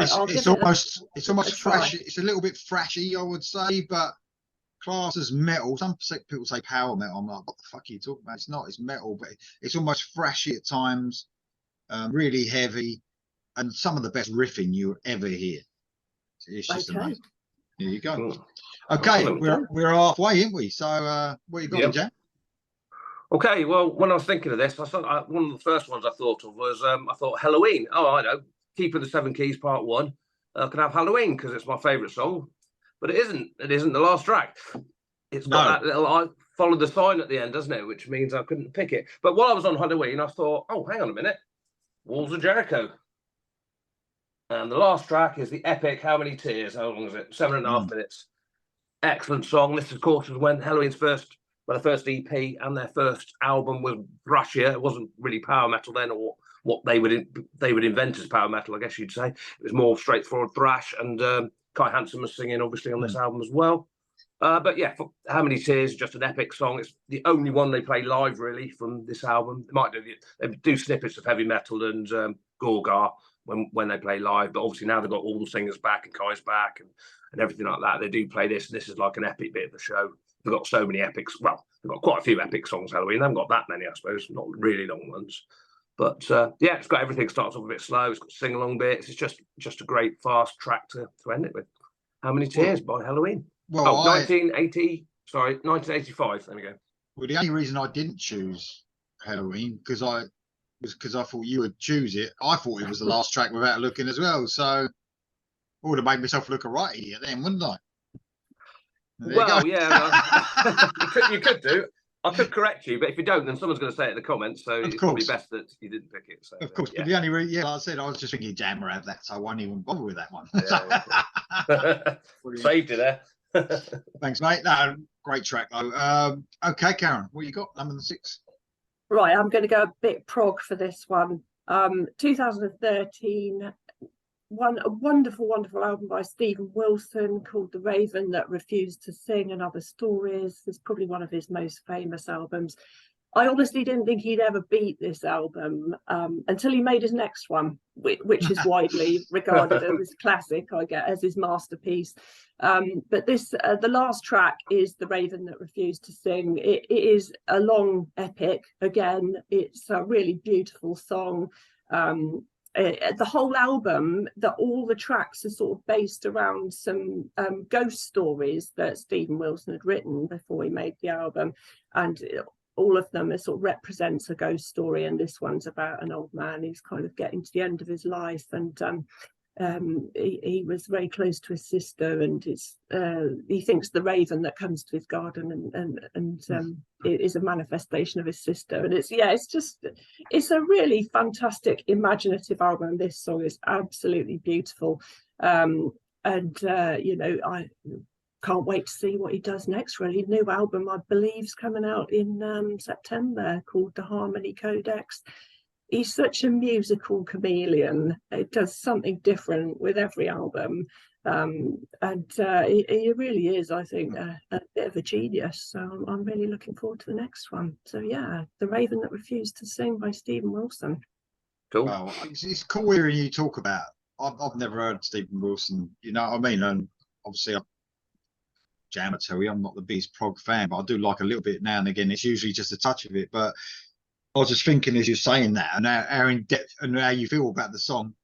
it's almost fresh. It's a little bit thrashy, I would say, but class as metal. Some people say power metal. I'm like, what the fuck are you talking about? It's not. It's metal, but it's almost thrashy at times, really heavy, and some of the best riffing you ever hear. It's just amazing. There you go. Okay, we're halfway, aren't we? So what you got, Jack?
Okay, well, when I was thinking of this, one of the first ones I thought of was I thought Halloween. Oh, I know, Keeping the Seven Keys Part 1. I can have Halloween because it's my favourite song. But it isn't. It isn't the last track. It's got that little I followed the sign at the end, doesn't it? Which means I couldn't pick it. But while I was on Halloween, I thought, oh, hang on a minute. Walls of Jericho. And the last track is the epic How Many Tears? How long is it? 7.5 minutes. Excellent song. This, of course, was when Halloween's first EP and their first album was thrashier. It wasn't really power metal then, or what they would invent as power metal, I guess you'd say. It was more straightforward thrash, and Kai Hansen was singing, obviously, on this album as well. But yeah, How Many Tears is just an epic song. It's the only one they play live, really, from this album. They do snippets of heavy metal and Gorgar when they play live, but obviously now they've got all the singers back and Kai's back and everything like that. They do play this, and this is like an epic bit of the show. They've got so many epics. Well, they've got quite a few epic songs, Halloween. They haven't got that many, I suppose, not really long ones. But yeah, it's got everything. Starts off a bit slow. It's got sing along bits. It's just a great fast track to end it with. How Many Tears by Halloween.
Well,
1980. Sorry, 1985. There we go.
Well, the only reason I didn't choose Halloween because I thought you would choose it. I thought it was the last track without looking as well. So I would have made myself look a right idiot then, wouldn't I?
Well, yeah, you could do. I could correct you, but if you don't, then someone's going to say it in the comments. So it's probably best that you didn't pick it. So,
of course,
yeah.
But the only reason, like I said, I was just thinking Jammer had that, so I won't even bother with that one.
Yeah, saved it there.
Thanks, mate. No, great track though. Okay, Karen, what you got? Number 6.
Right, I'm going to go a bit prog for this one. 2013. A wonderful album by Stephen Wilson called The Raven That Refused to Sing and Other Stories. It's probably one of his most famous albums. I honestly didn't think he'd ever beat this album until he made his next one, which is widely regarded as his classic, I guess, as his masterpiece. But this, the last track is The Raven That Refused to Sing. It is a long epic. Again, it's a really beautiful song. The whole album, all the tracks are sort of based around some ghost stories that Stephen Wilson had written before he made the album, and all of them sort of represents a ghost story. And this one's about an old man who's kind of getting to the end of his life, and he was very close to his sister, and he thinks the raven that comes to his garden and it is a manifestation of his sister. And it's a really fantastic imaginative album. This song is absolutely beautiful, and I can't wait to see what he does next. Really, new album I believe is coming out in September called The Harmony Codex. He's such a musical chameleon. It does something different with every album. He really is, I think, a bit of a genius. So I'm really looking forward to the next one. So yeah, The Raven That Refused to Sing by Stephen Wilson.
Cool.
Well, it's cool hearing you talk about. I've never heard Stephen Wilson. You know what I mean? And obviously, Jammer tell you I'm not the biggest prog fan, but I do like a little bit now and again. It's usually just a touch of it, but I was just thinking as you're saying that, and how in depth and how you feel about the song.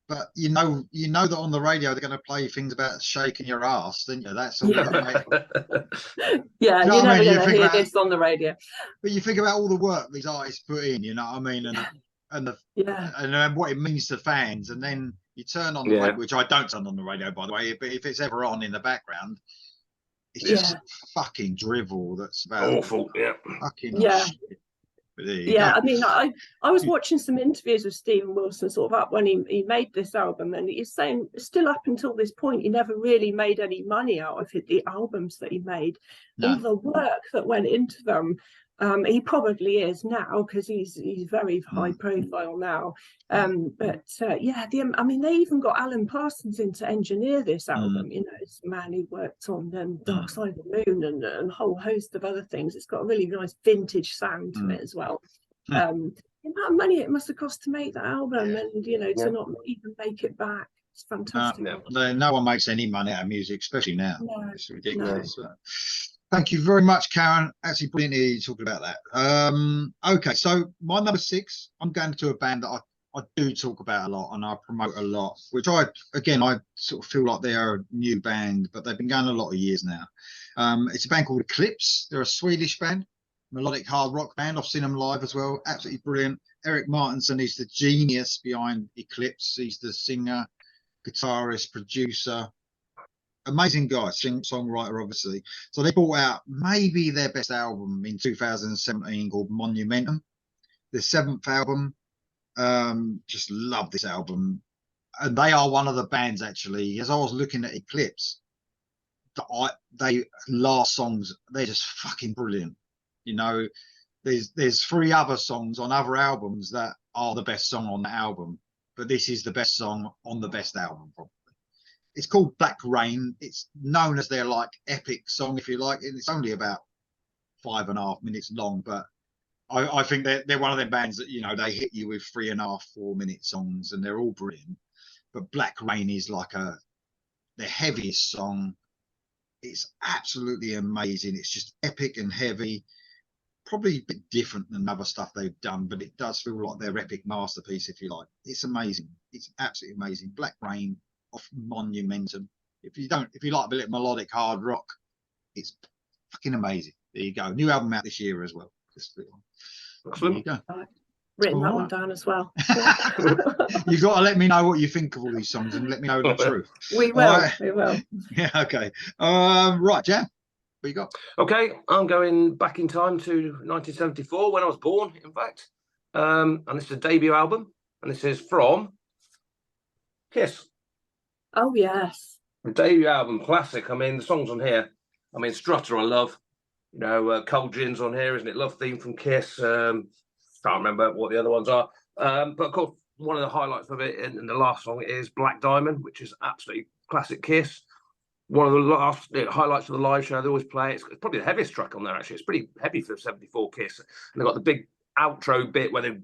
But you know that on the radio they're going to play things about shaking your ass, didn't you? That's all.
Yeah, you're never going to hear this on the radio.
But you think about all the work these artists put in, you know what I mean, and what it means to fans, and then you turn on the radio, which I don't turn on the radio, by the way. But if it's ever on in the background, it's just fucking drivel. That's about
awful. Yeah.
Fucking shit.
I mean, I was watching some interviews with Stephen Wilson sort of up when he made this album, and he's saying still up until this point he never really made any money out of the albums that he made. All the work that went into them. He probably is now because he's very high profile now. I mean, they even got Alan Parsons in to engineer this album. You know, it's a man who worked on Dark Side of the Moon and a whole host of other things. It's got a really nice vintage sound to it as well. The amount of money it must have cost to make that album, and to not even make it back. It's fantastic.
No one makes any money out of music, especially now. No, it's ridiculous. No. Thank you very much, Karen. Actually, brilliant to hear you talking about that. Okay, so my number 6, I'm going to a band that I do talk about a lot and I promote a lot, which I sort of feel like they're a new band, but they've been going a lot of years now. It's a band called Eclipse. They're a Swedish band, melodic hard rock band. I've seen them live as well. Absolutely brilliant. Eric Martinson is the genius behind Eclipse. He's the singer, guitarist, producer. Amazing guy, songwriter, obviously. So they brought out maybe their best album in 2017 called Monumentum, the 7th album. Just love this album. And they are one of the bands, actually, as I was looking at Eclipse, they last songs, they're just fucking brilliant. You know, there's 3 other songs on other albums that are the best song on the album, but this is the best song on the best album, probably. It's called Black Rain. It's known as their like epic song, if you like. It's only about 5.5 minutes long, but I think they're one of them bands that, they hit you with 3.5, 4-minute songs, and they're all brilliant. But Black Rain is like their heaviest song. It's absolutely amazing. It's just epic and heavy. probably a bit different than other stuff they've done, but it does feel like their epic masterpiece, if you like. It's amazing. It's absolutely amazing. Black Rain off Monumentum. If you like a bit of melodic hard rock, it's fucking amazing. There you go. New album out this year as well. There you go.
Written that one down as well.
You've got to let me know what you think of all these songs and let me know the truth.
We will. We will.
Yeah. Okay. Right, Jan. What you got?
Okay, I'm going back in time to 1974 when I was born, in fact. And this is a debut album, and this is from Kiss.
Oh yes.
The debut album, classic. I mean, the songs on here. I mean, Strutter, I love. You know, Cold Gin's on here, isn't it? Love Theme from Kiss. Can't remember what the other ones are. But of course, one of the highlights of it, and the last song is Black Diamond, which is absolutely classic Kiss. One of the last highlights of the live show, they always play. It's probably the heaviest track on there, actually. It's pretty heavy for 74 Kiss. And they've got the big outro bit where they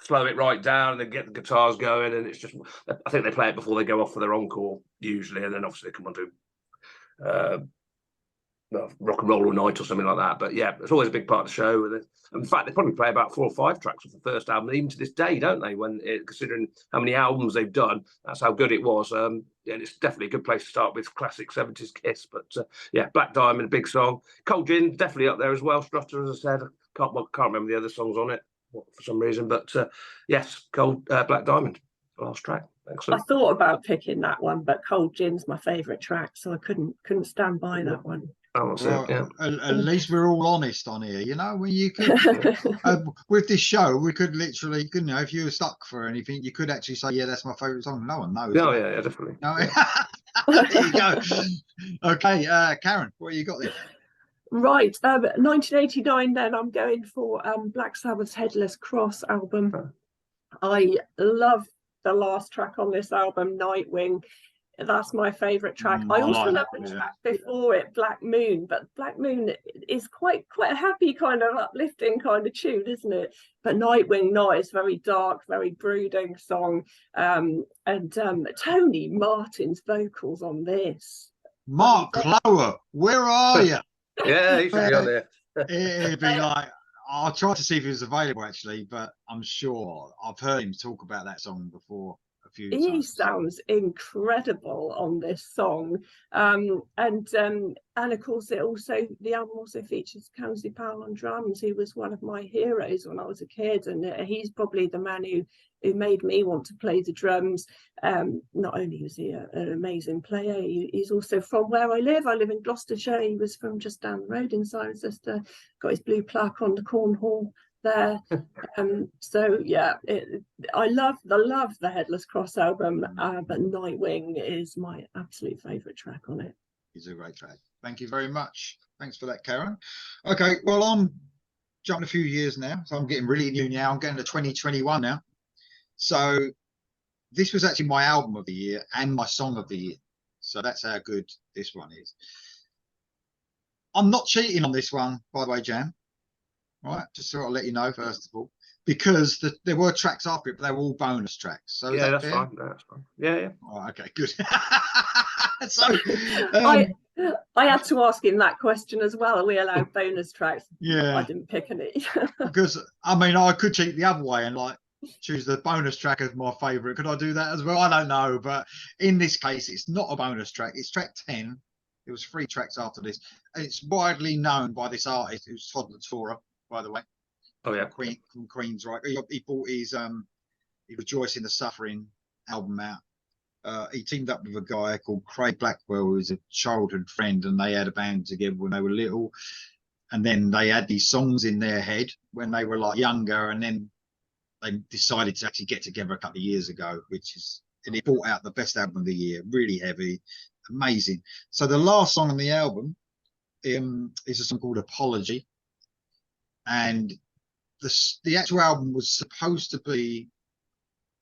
slow it right down and they get the guitars going. And it's just, I think they play it before they go off for their encore, usually. And then obviously they come on to Rock and Roll All Night or something like that. But yeah, it's always a big part of the show. In fact, they probably play about 4 or 5 tracks of the first album, even to this day, don't they? Considering how many albums they've done, that's how good it was. And it's definitely a good place to start with classic 70s Kiss. But yeah, Black Diamond, big song. Cold Gin, definitely up there as well. Strutter, as I said, can't remember the other songs on it for some reason. But yes, Black Diamond, last track. Excellent.
I thought about picking that one, but Cold Gin's my favourite track, so I couldn't stand by that one.
Well, yeah. At least we're all honest on here, you know. When you could, with this show, we could literally, you know, if you were stuck for anything, you could actually say, "Yeah, that's my favourite song." No one knows.
Oh yeah, definitely.
No. There you go. Okay, Karen, what you got there?
Right, 1989. Then I'm going for Black Sabbath's Headless Cross album. I love the last track on this album, Nightwing. That's my favourite track. I also love the track before it, Black Moon, but Black Moon is quite a happy kind of uplifting kind of tune, isn't it? But Nightwing not, it's very dark, very brooding song. And Tony Martin's vocals on this.
Mark Lower, where are you?
Yeah, he should be on there.
It'd be like, I'll try to see if he was available actually, but I'm sure I've heard him talk about that song before.
He sounds incredible on this song, and of course the album also features County Powell on drums, who was one of my heroes when I was a kid, and he's probably the man who made me want to play the drums. Not only was he an amazing player, he's also from where I live. I live in Gloucestershire. He was from just down the road in Cirencester. Got his blue plaque on the Cornhall there. So yeah, I love the Headless Cross album, but Nightwing is my absolute favourite track on it.
It's a great track. Thank you very much. Thanks for that, Karen. Okay, well, I'm jumping a few years now, so I'm getting really new now. I'm getting to 2021 now. So this was actually my album of the year and my song of the year. So that's how good this one is. I'm not cheating on this one, by the way, Jan. Right, just so I'll let you know first of all, because there were tracks after it, but they were all bonus tracks. So
yeah, that's fine. That's fine. Yeah.
Oh, okay, good. So
I had to ask him that question as well. Are we allowed bonus tracks?
Yeah,
I didn't pick any.
Because I mean, I could cheat the other way and like choose the bonus track as my favourite. Could I do that as well? I don't know, but in this case, it's not a bonus track. It's track 10. It was 3 tracks after this, and it's widely known by this artist who's Todd Latora, by the way.
Oh yeah,
from Queens, right? He bought his Rejoicing the Suffering album out. He teamed up with a guy called Craig Blackwell, who was a childhood friend, and they had a band together when they were little. And then they had these songs in their head when they were like younger, and then they decided to actually get together a couple of years ago, and he brought out the best album of the year, really heavy, amazing. So the last song on the album is a song called Apology. And the actual album was supposed to be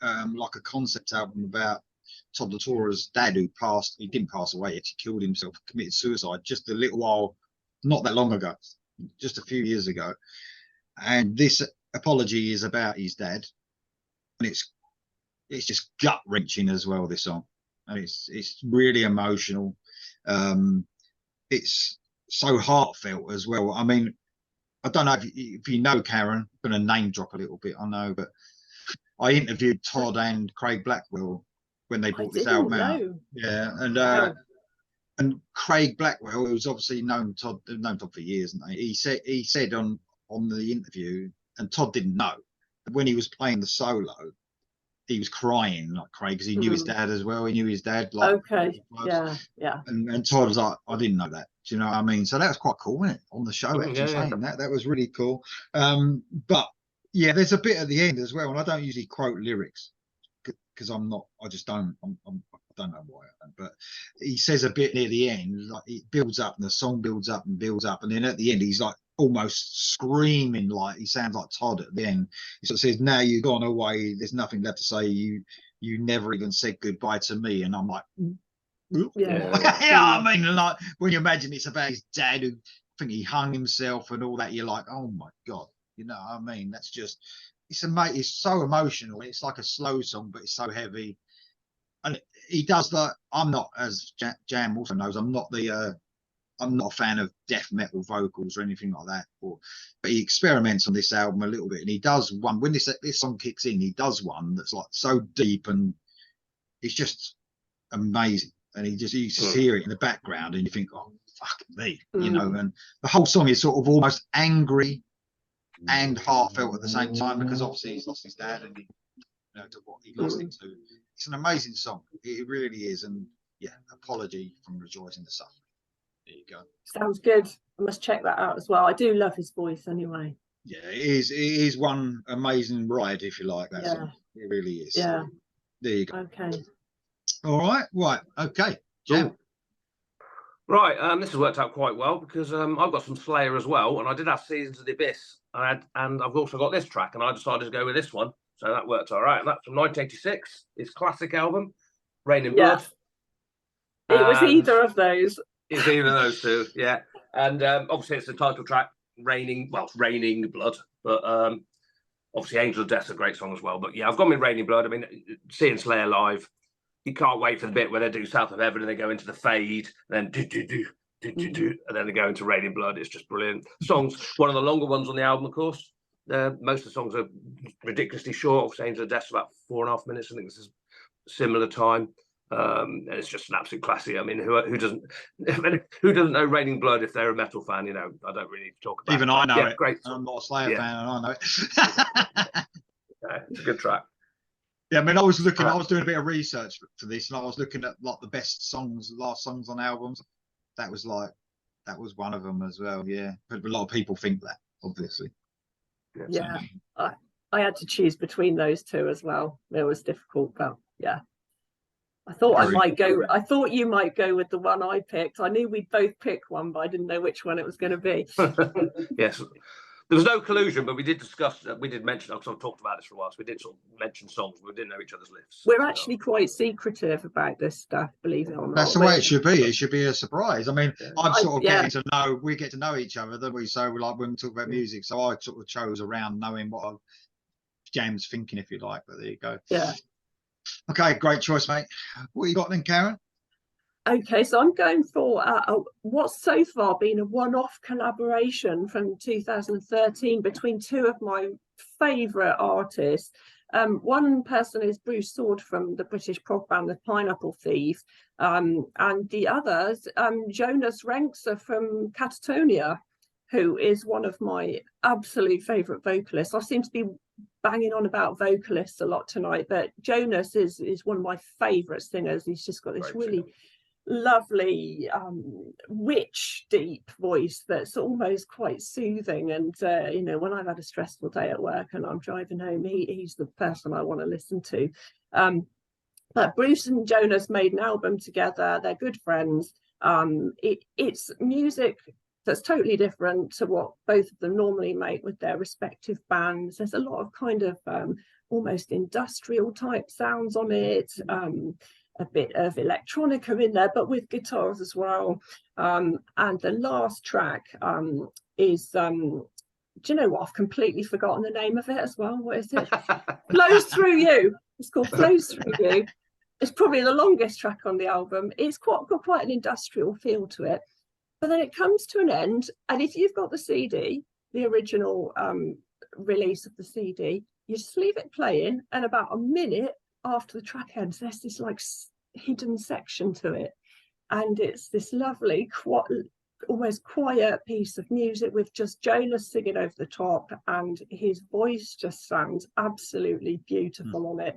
like a concept album about Todd Latora's dad, who passed. He didn't pass away; he killed himself, committed suicide just a little while, not that long ago, just a few years ago. And this Apology is about his dad, and it's just gut wrenching as well. This song, and it's really emotional. It's so heartfelt as well. I mean, I don't know if you know Karen. I'm going to name drop a little bit, I know, but I interviewed Todd and Craig Blackwell when they brought this album out. Yeah, and Craig Blackwell, who's obviously known Todd for years, and he said on the interview, and Todd didn't know, that when he was playing the solo, he was crying like Craig, because he knew his dad as well. He knew his dad. Like,
okay, yeah.
And Todd was like, I didn't know that. Do you know what I mean? So that was quite cool, wasn't it? On the show, actually saying that was really cool. But yeah, there's a bit at the end as well, and I don't usually quote lyrics because I just don't. I don't know why, but he says a bit near the end, like it builds up, and the song builds up and builds up, and then at the end he's like almost screaming, like he sounds like Todd at the end. He sort of says, "Now you've gone away, there's nothing left to say. You never even said goodbye to me." And I'm like, I mean, like when you imagine it's about his dad who I think he hung himself and all that, you're like, oh my god, you know what I mean? That's just it's so emotional. It's like a slow song, but it's so heavy. And he does that. I'm not, as Jam also knows, I'm not a fan of death metal vocals or anything like that. But he experiments on this album a little bit, and he does one when this song kicks in. He does one that's like so deep, and it's just amazing. And you just hear it in the background, and you think, oh fuck me, you know. And the whole song is sort of almost angry and heartfelt at the same time, because obviously he's lost his dad, and to what he lost him to. It's an amazing song. It really is. And yeah, Apology from Rejoicing the Suffering. There you go.
Sounds good. I must check that out as well. I do love his voice anyway.
Yeah, it is one amazing ride, if you like, that song. It really is.
Yeah.
There you go.
Okay.
All right. Okay. Jam.
Right, this has worked out quite well, because I've got some Slayer as well, and I did have Seasons of the Abyss, and I've also got this track, and I decided to go with this one. So that worked all right. And that's from 1986. His classic album, Rain in Blood.
It was either of those.
It's either of those two, yeah. And obviously it's the title track, Raining Blood. But obviously Angel of Death's a great song as well. But yeah, I've gone with Raining Blood. I mean, seeing Slayer live, you can't wait for the bit where they do South of Heaven and they go into the fade, and then and then they go into Raining Blood. It's just brilliant. The song's one of the longer ones on the album, of course. Most of the songs are ridiculously short. Angel of Death's about 4.5 minutes. I think this is a similar time. And it's just an absolute classic. I mean, who doesn't know Raining Blood if they're a metal fan? You know, I don't really talk about
even it. I know it.
Great.
I'm not a Slayer fan, and I know it.
It's a good track.
Yeah, I mean, I was doing a bit of research for this, and I was looking at like the best songs, last songs on albums. That was one of them as well. Yeah, but a lot of people think that, obviously.
Yeah, I had to choose between those two as well. It was difficult, but yeah. I thought I thought you might go with the one I picked. I knew we'd both pick one, but I didn't know which one it was going to be.
Yes. There was no collusion, but we did mention, because I've talked about this for a while, so we did sort of mention songs, but we didn't know each other's lists.
We're actually quite secretive about this stuff, believe it or not.
That's the way it should be. It should be a surprise. I mean, I'm sort of getting to know, we get to know each other, don't we? So like when we talk about music, so I sort of chose around knowing what Jam's thinking, if you like, but there you go.
Yeah.
Okay, great choice, mate. What you got then, Karen?
Okay, so I'm going for what's so far been a one-off collaboration from 2013 between two of my favourite artists. One person is Bruce Sword from the British prog band The Pineapple Thief, and the other's Jonas Renkser from Catatonia, who is one of my absolute favourite vocalists. I seem to be banging on about vocalists a lot tonight, but Jonas is one of my favourite singers. He's just got this really lovely rich deep voice that's almost quite soothing, and you know, when I've had a stressful day at work and I'm driving home, he's the person I want to listen to. But Bruce and Jonas made an album together. They're good friends. It's music that's totally different to what both of them normally make with their respective bands. There's a lot of kind of almost industrial type sounds on it, a bit of electronica in there, but with guitars as well. And the last track is, do you know what? I've completely forgotten the name of it as well. What is it? Flows Through You. It's called Flows Through You. It's probably the longest track on the album. It's got quite an industrial feel to it. But then it comes to an end, and if you've got the CD, the original release of the CD, you just leave it playing, and about a minute after the track ends, there's this like hidden section to it, and it's this lovely, almost quiet piece of music with just Jonas singing over the top, and his voice just sounds absolutely beautiful on it.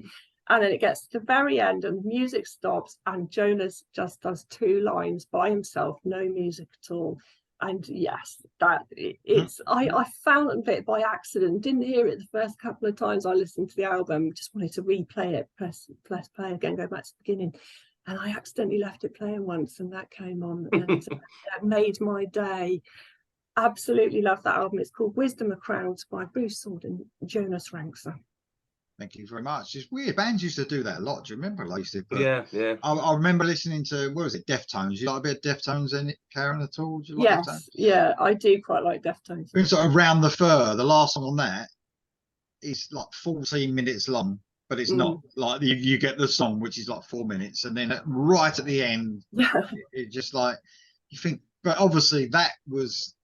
And then it gets to the very end and the music stops and Jonas just does 2 lines by himself, no music at all. And yes, I found it by accident, didn't hear it the first couple of times I listened to the album, just wanted to replay it, press play again, go back to the beginning. And I accidentally left it playing once and that came on and it made my day. Absolutely love that album. It's called Wisdom of Crowds by Bruce Sword and Jonas Rankser.
Thank you very much. It's weird. Bands used to do that a lot. Do you remember? Like, used to put,
yeah.
I remember listening to, what was it, Deftones. You like a bit of Deftones in it, Karen, at all? Do you like Deftones?
Yeah, I do quite like Deftones.
Been sort of Round the Fur. The last song on that is like 14 minutes long, but it's not like you get the song, which is like 4 minutes, and then right at the end, it just like you think. But obviously that was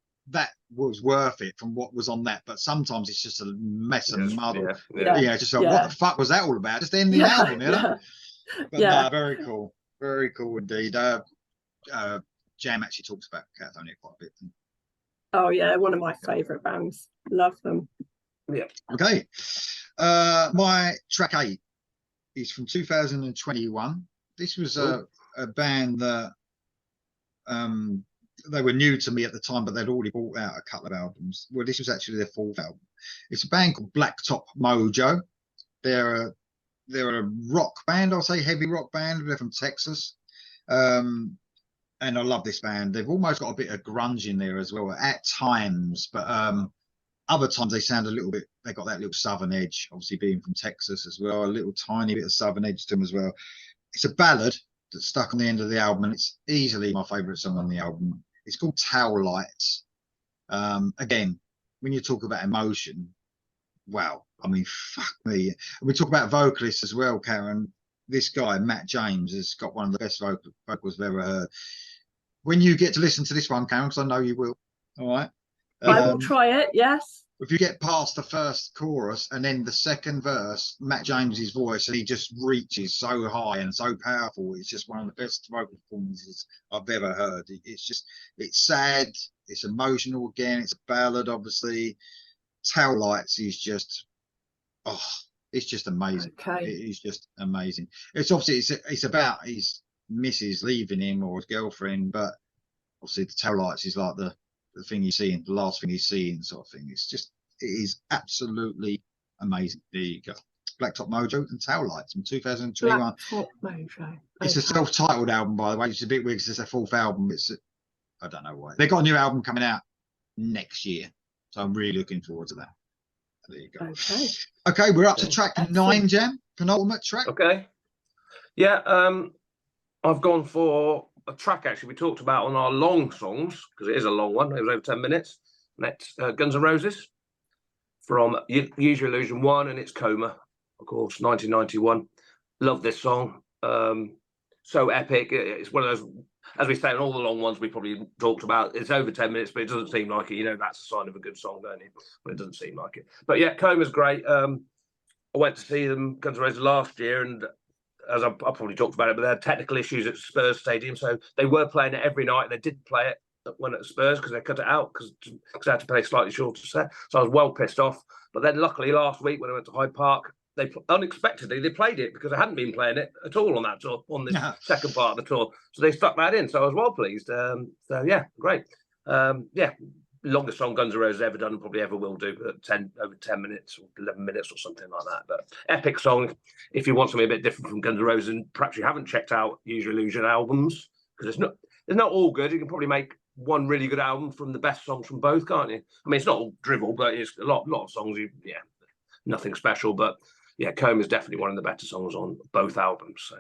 worth it from what was on that, but sometimes it's just a mess and muddle. Just like, what the fuck was that all about? Just end the album, you know. But no, very cool indeed. Jam actually talks about Catatonia quite a bit.
Oh yeah, one of my favorite bands. Love them.
Okay, my track 8 is from 2021. This was a band that they were new to me at the time, but they'd already brought out a couple of albums. Well, this was actually their 4th album. It's a band called Blacktop Mojo. They're a rock band, I'll say heavy rock band. They're from Texas. And I love this band. They've almost got a bit of grunge in there as well at times, but other times they sound a little bit, they got that little southern edge, obviously being from Texas as well, a little tiny bit of southern edge to them as well. It's a ballad that's stuck on the end of the album, and it's easily my favorite song on the album. It's called Towel Lights. Again, when you talk about emotion, wow, I mean, fuck me. And we talk about vocalists as well, Karen. This guy, Matt James, has got one of the best vocals I've ever heard. When you get to listen to this one, Karen, because I know you will, all right?
I will try it, yes.
If you get past the first chorus and then the second verse, Matt James's voice, and he just reaches so high and so powerful. It's just one of the best vocal performances I've ever heard. It's sad, it's emotional again, it's a ballad, obviously. Towel Lights is just, it's just amazing.
Okay.
It is just amazing. It's obviously, it's about his missus leaving him or his girlfriend, but obviously the Towel Lights is like the thing you see, the last thing you see, and sort of thing. It's just, it is absolutely amazing. There you go. Blacktop Mojo and Towel Lights from 2021.
Blacktop Mojo.
It's a self-titled album, by the way. It's a bit weird because it's a 4th album. I don't know why. They've got a new album coming out next year, so I'm really looking forward to that. There you go. Okay, we're up to track 9, Jam. Penultimate track.
Okay. Yeah, I've gone for a track actually we talked about on our long songs, because it is a long one. It was over 10 minutes. That's Guns N' Roses from Use Your Illusion 1, and it's Coma, of course, 1991. Love this song. So epic. It's one of those, as we say in all the long ones we probably talked about, it's over 10 minutes, but it doesn't seem like it. You know, that's a sign of a good song, don't it? But it doesn't seem like it. But yeah, Coma's great. I went to see them, Guns N' Roses, last year, and as I probably talked about it, but they had technical issues at Spurs Stadium, so they were playing it every night, and they didn't play it when at Spurs because they cut it out because they had to play a slightly shorter set. So I was well pissed off. But then luckily last week when I went to Hyde Park, they unexpectedly they played it because I hadn't been playing it at all on that tour, on this second part of the tour. So they stuck that in. So I was well pleased. So yeah, great. Longest song Guns N' Roses ever done, probably ever will do, over 10 minutes or 11 minutes or something like that. But epic song. If you want something a bit different from Guns N' Roses, and perhaps you haven't checked out Use Your Illusion albums, because it's not all good. You can probably make one really good album from the best songs from both, can't you? I mean, it's not all drivel, but it's a lot of songs. Nothing special. But yeah, Coma is definitely one of the better songs on both albums. So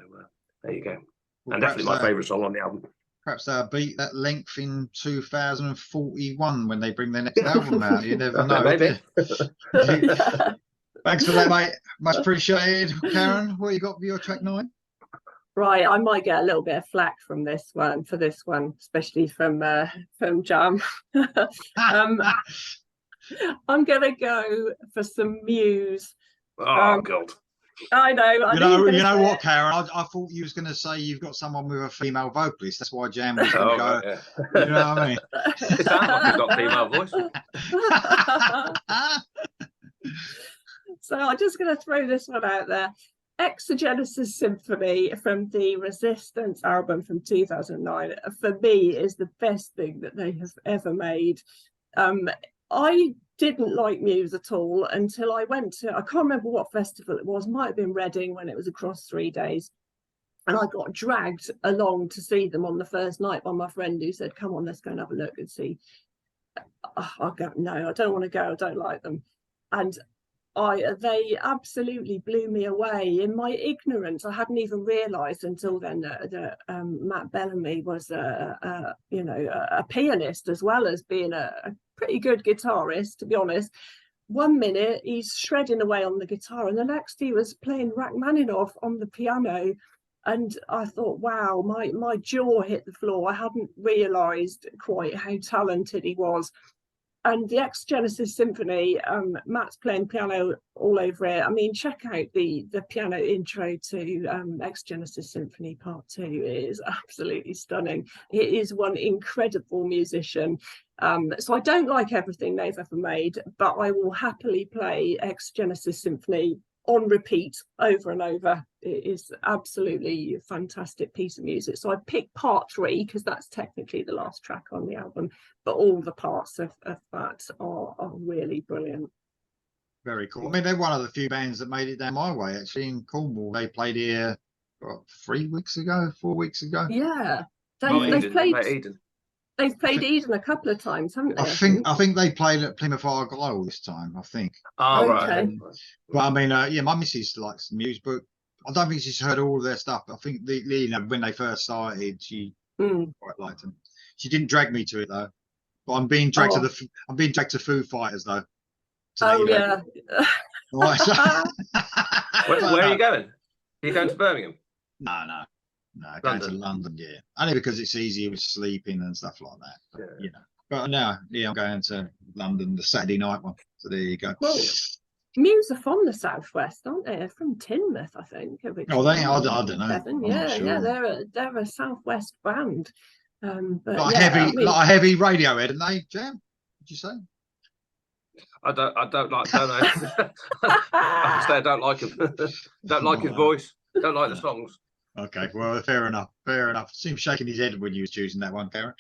there you go. Well, and definitely my favourite song on the album.
Perhaps they'll beat that length in 2041 when they bring their next album out. You never know.
Maybe.
Thanks for that, mate. Much appreciated. Karen, what you got for your track 9?
Right, I might get a little bit of flack from this one, especially from Jam. I'm gonna go for some Muse.
Oh God.
I know.
You know what, Karen? I thought you was going to say you've got someone with a female vocalist. That's why Jan was going to go.
Right, yeah.
You know what I mean?
It sounds like he's got a female voice.
So I'm just going to throw this one out there. Exogenesis Symphony from the Resistance album from 2009, for me, is the best thing that they have ever made. I didn't like Muse at all until I went to, I can't remember what festival it was, might have been Reading, when it was across 3 days. And I got dragged along to see them on the first night by my friend, who said, come on, let's go and have a look and see. I go, no, I don't want to go, I don't like them. And they absolutely blew me away. In my ignorance, I hadn't even realised until then that Matt Bellamy was a pianist as well as being a pretty good guitarist, to be honest. 1 minute he's shredding away on the guitar, and the next he was playing Rachmaninoff on the piano. And I thought, wow, my jaw hit the floor. I hadn't realised quite how talented he was. And the Exogenesis Symphony, Matt's playing piano all over it. I mean, check out the piano intro to Exogenesis Symphony Part 2. It is absolutely stunning. It is one incredible musician. So I don't like everything they've ever made, but I will happily play Exogenesis Symphony on repeat over and over. It is absolutely a fantastic piece of music. So I picked part 3 because that's technically the last track on the album, but all the parts of that are really brilliant.
Very cool. I mean, they're one of the few bands that made it down my way, actually, in Cornwall. They played here, what, 4 weeks ago?
Yeah. They've played Eden a couple of times, haven't they?
I think they played at Plymouth Argyle this time, I think.
Oh,
okay.
Right.
But I mean, yeah, my missus likes Muse, but I don't think she's heard all of their stuff. I think when they first started, she quite liked them. She didn't drag me to it though. But I'm being dragged to Foo Fighters though.
Yeah.
Right, so
Where are you going? Are you going to Birmingham?
No, going to London, yeah. Only because it's easier with sleeping and stuff like that. But,
Yeah.
you know. But no, yeah, I'm going to London, the Saturday night one. So there you go.
Well, Muse are from the southwest, aren't they? They're from Teignmouth, I think.
I don't know.
Yeah, they're a southwest band. But
like a heavy Radiohead, aren't they, Jam? Did you say?
I don't know. I say I don't like him. Don't like his voice. Don't like the songs.
Okay, well, fair enough. Seems shaking his head when you was choosing that one, Karen.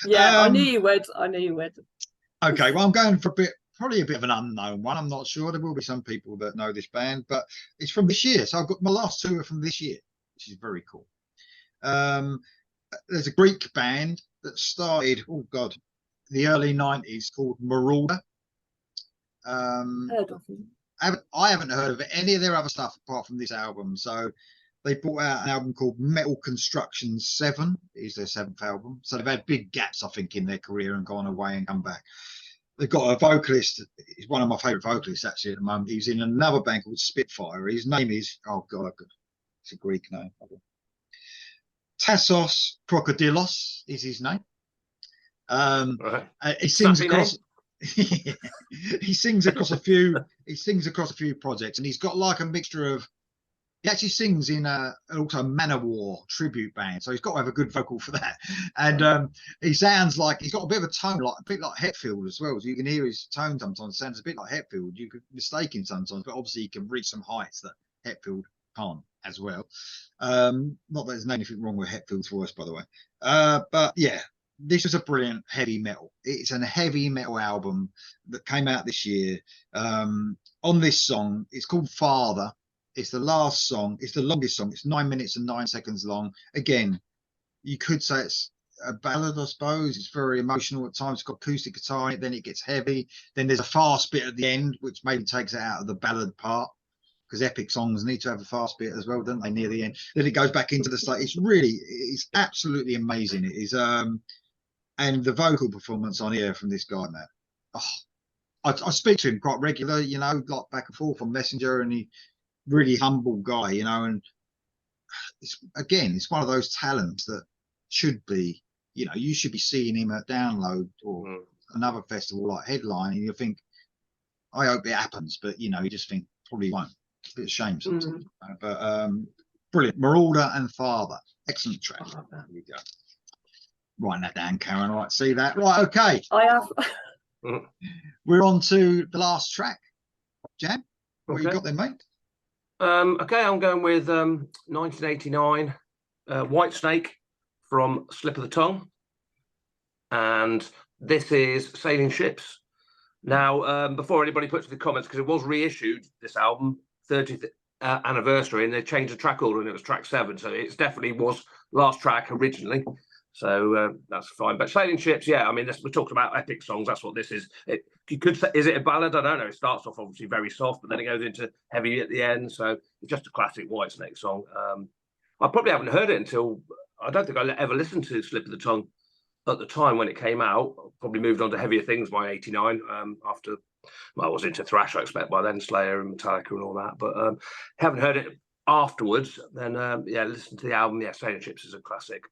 Yeah, I knew you would.
Okay, well, I'm going for probably a bit of an unknown one. I'm not sure. There will be some people that know this band, but it's from this year. So I've got my last 2 are from this year, which is very cool. There's a Greek band that started, the early 90s called Marauder.
Heard of them.
I haven't heard of any of their other stuff apart from this album. So they brought out an album called Metal Construction 7. It is their 7th album. So they've had big gaps, I think, in their career and gone away and come back. They've got a vocalist. He's one of my favourite vocalists, actually, at the moment. He's in another band called Spitfire. His name is, it's a Greek name. Tassos Krokodilos is his name.
Right.
He sings across... he sings across a few projects, and he's got like a mixture of, he actually sings in also a Manowar tribute band, so he's got to have a good vocal for that. And he sounds like he's got a bit of a tone, like a bit like Hetfield as well. So you can hear his tone sometimes. It sounds a bit like Hetfield. You could mistake him sometimes, but obviously he can reach some heights that Hetfield can't as well. Not that there's anything wrong with Hetfield's voice, by the way. But yeah, this was a brilliant heavy metal. It's a heavy metal album that came out this year. On this song, it's called Father. It's the last song. It's the longest song. It's 9 minutes and 9 seconds long. Again, you could say it's a ballad, I suppose. It's very emotional at times. It's got acoustic guitar in it. Then it gets heavy. Then there's a fast bit at the end, which maybe takes it out of the ballad part, because epic songs need to have a fast bit as well, don't they, near the end? Then it goes back into the state. It's absolutely amazing. It is. And the vocal performance on here from this guy, man. I speak to him quite regular, you know, like back and forth on Messenger, and he really humble guy, you know, and it's one of those talents that should be, you know, you should be seeing him at Download or another festival like Headline, and you think I hope it happens, but you know, you just think probably won't. It's a bit of a shame sometimes. But brilliant. Marauder and Father, excellent track. There we go. Writing that down, Karen. Right, see that? Right, okay.
I have.
We're on to the last track. Jam, what
Okay.
you got there, mate?
Okay, I'm going with 1989 Whitesnake from Slip of the Tongue, and this is Sailing Ships. Now, before anybody puts in the comments, because it was reissued, this album, 30th anniversary, and they changed the track order, and it was track 7, so it definitely was last track originally. So that's fine. But Sailing Ships, yeah, I mean, we're talking about epic songs. That's what this is. You could say, is it a ballad? I don't know. It starts off obviously very soft, but then it goes into heavy at the end. So it's just a classic Whitesnake song. I probably haven't heard it until, I don't think I ever listened to Slip of the Tongue at the time when it came out. Probably moved on to heavier things by 89 after, well, I was into thrash, I expect, by then, Slayer and Metallica and all that. But haven't heard it afterwards. Then, yeah, listen to the album. Yeah, Sailing Ships is a classic.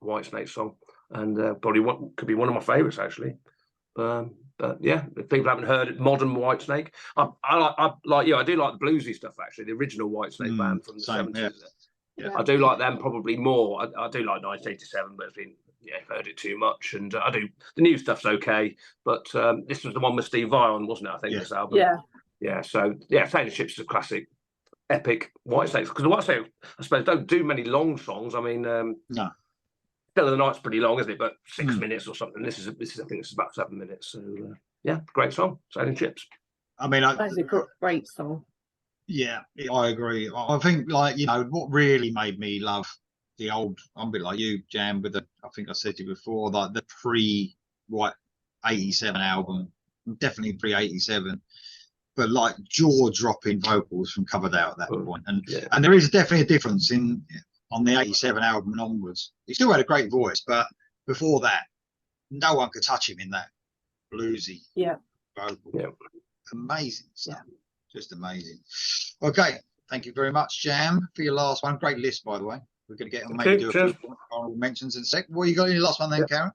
Whitesnake song, and probably could be one of my favorites actually. But yeah, if people haven't heard it, modern Whitesnake, I like you. I do like the bluesy stuff actually. The original Whitesnake band from the 70s.
Yeah.
I do like them probably more. I do like 1987, but it's been, yeah, I've heard it too much. And I do, the new stuff's okay, but this was the one with Steve Vai on, wasn't it? I think this album. Yeah. So yeah, Sailing Ships is a classic, epic Whitesnake, because the Whitesnake, I suppose, don't do many long songs. I mean,
no.
Still of the Night's pretty long, isn't it? But 6 minutes or something. This is I think this is about 7 minutes. So yeah, great song, Sailing Ships.
I mean,
that's a great song.
Yeah, I agree. I think, like, you know, what really made me love the old, I'm a bit like you, Jam, with the, I think I said to you before, like the pre-White 87 album, definitely pre-87, but like jaw-dropping vocals from Covered Out at that point. And there is definitely a difference on the 87 album and onwards. He still had a great voice, but before that, no one could touch him in that bluesy vocal. Yeah. Amazing stuff. Just amazing. Okay, thank you very much, Jam, for your last one. Great list, by the way. We're going to get on, maybe do a few honorable mentions in a sec. What you got in your last one then, Karen?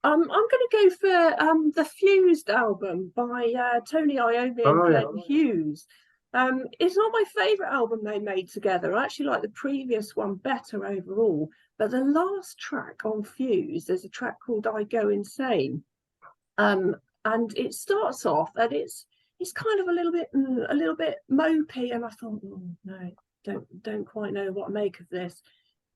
I'm going to go for the Fused album by Tony Iommi and Glenn Hughes. It's not my favourite album they made together. I actually like the previous one better overall. But the last track on Fused is a track called I Go Insane. And it starts off and it's kind of a little bit mopey, and I thought, oh, no, don't quite know what to make of this.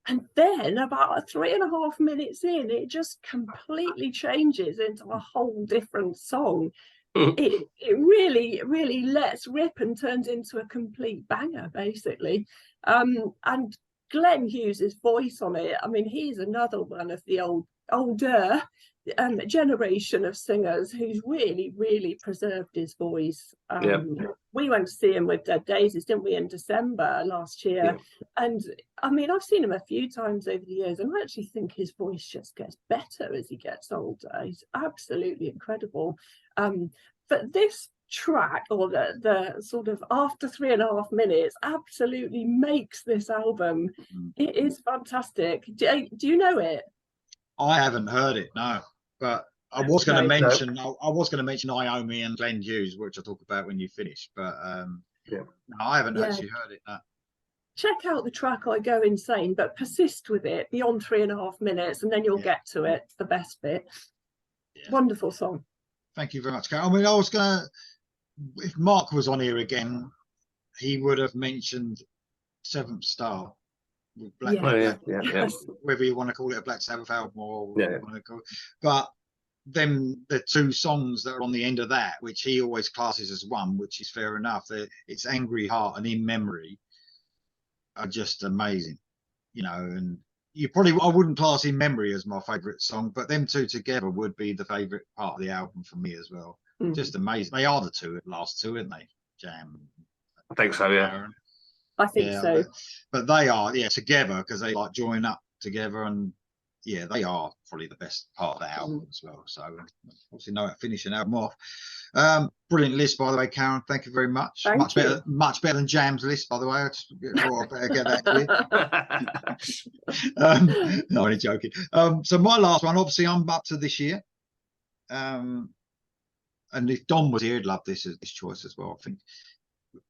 And then about 3.5 minutes in, it just completely changes into a whole different song. It really lets rip and turns into a complete banger, basically. And Glenn Hughes' voice on it, I mean, he's another one of the older generation of singers who's really preserved his voice. We went to see him with Dead Daisies, didn't we, in December last year? And I mean, I've seen him a few times over the years, and I actually think his voice just gets better as he gets older. He's absolutely incredible. But this track, or the sort of after 3.5 minutes, absolutely makes this album. It is fantastic. Do you know it?
I haven't heard it, no. But I was going to mention, Iommi and Glenn Hughes, which I'll talk about when you finish. But no, I haven't actually heard it. No.
Check out the track I Go Insane, but persist with it beyond 3.5 minutes, and then you'll get to it. The best bit. Wonderful song.
Thank you very much, Carol. I mean, I was going to, if Mark was on here again, he would have mentioned Seventh Star. Black, whether you want to call it a Black Sabbath album or what you want to call it. But then the two songs that are on the end of that, which he always classes as one, which is fair enough, it's Angry Heart and In Memory, are just amazing, you know. And you probably, I wouldn't class In Memory as my favourite song, but them two together would be the favourite part of the album for me as well. Just amazing. They are the last two, aren't they? Jam.
I think so, yeah.
I think so.
But they are, together, because they like join up together, and they are probably the best part of the album as well. So obviously know how to finish an album off. Brilliant list, by the way, Karen. Thank you very much. Much better than Jam's list, by the way. I better get that clear. No, only joking. So my last one, obviously, I'm up to this year. and if Dom was here, he'd love this choice as well. I think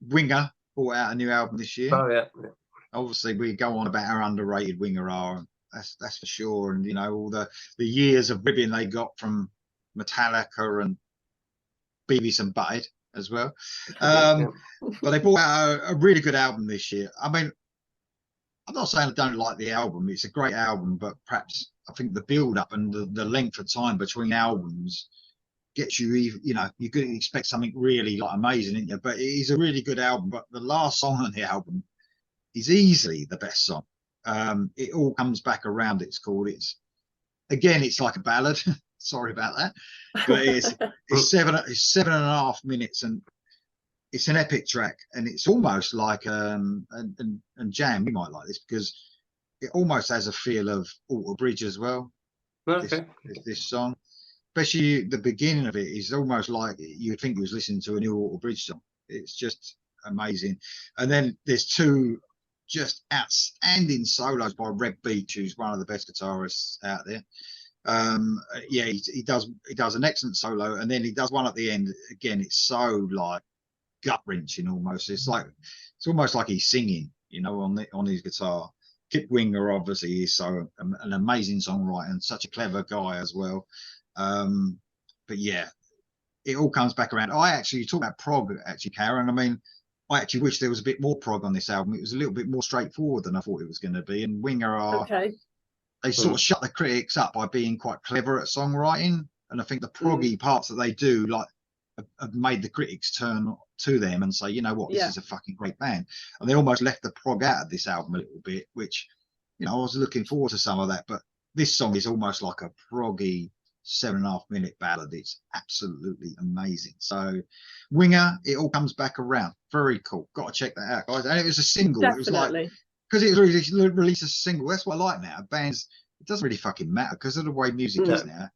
Winger brought out a new album this year.
Oh yeah.
Obviously, we go on about how underrated Winger are. That's for sure. And you know, all the years of ribbing they got from Metallica and Beavis and Butthead as well. But they brought out a really good album this year. I mean, I'm not saying I don't like the album. It's a great album, but perhaps I think the build up and the length of time between albums gets you, you know, you could expect something really like amazing, isn't you? But it is a really good album. But the last song on the album is easily the best song. It all comes back around. It's called. It's like a ballad. Sorry about that, but it's 7.5 minutes, and it's an epic track, and it's almost like and Jam, you might like this because it almost has a feel of Alter Bridge as well.
Okay.
This song, especially the beginning of it, is almost like you'd think you was listening to a new Alter Bridge song. It's just amazing. And then there's two just outstanding solos by Red Beach, who's one of the best guitarists out there. Yeah, he does an excellent solo, and then he does one at the end. Again, it's so like gut wrenching almost. It's almost like he's singing, you know, on his guitar. Kip Winger obviously is so an amazing songwriter and such a clever guy as well. But yeah, it all comes back around. You talk about prog, actually, Karen. I mean, I actually wish there was a bit more prog on this album. It was a little bit more straightforward than I thought it was going to be. And Winger they sort of shut the critics up by being quite clever at songwriting. And I think the proggy parts that they do, like, have made the critics turn to them and say, you know what, this is a fucking great band. And they almost left the prog out of this album a little bit, which, you know, I was looking forward to some of that. But this song is almost like a proggy 7.5 minute ballad. It's absolutely amazing. So Winger, it all comes back around. Very cool. Got to check that out, guys. And it was a single.
Definitely.
It was like, because it was released as a single. That's what I like now. Bands, it doesn't really fucking matter because of the way music is now.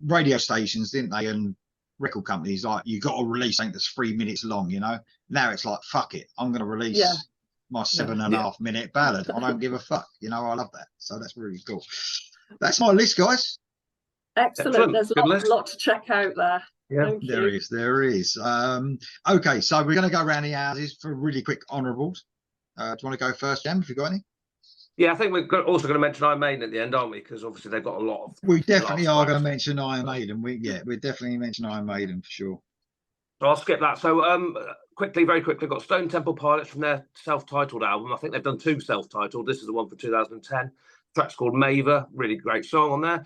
Radio stations, didn't they, and record companies, like, you got to release something that's 3 minutes long, you know. Now it's like, fuck it, I'm going to release my 7.5 minute ballad. I don't give a fuck, you know. I love that. So that's really cool. That's my list, guys.
Excellent. There's a lot to check out there.
Yeah, there is. Okay, so we're going to go around the houses for really quick honourables. Do you want to go first, Jam, if you've got any?
Yeah, I think we're also going to mention Iron Maiden at the end, aren't we? Because obviously they've got a lot of.
We definitely are going to mention Iron Maiden. We're definitely mention Iron Maiden for sure.
So I'll skip that. So very quickly, got Stone Temple Pilots from their self-titled album. I think they've done 2 self-titled. This is the one from 2010. The track's called Maver. Really great song on there.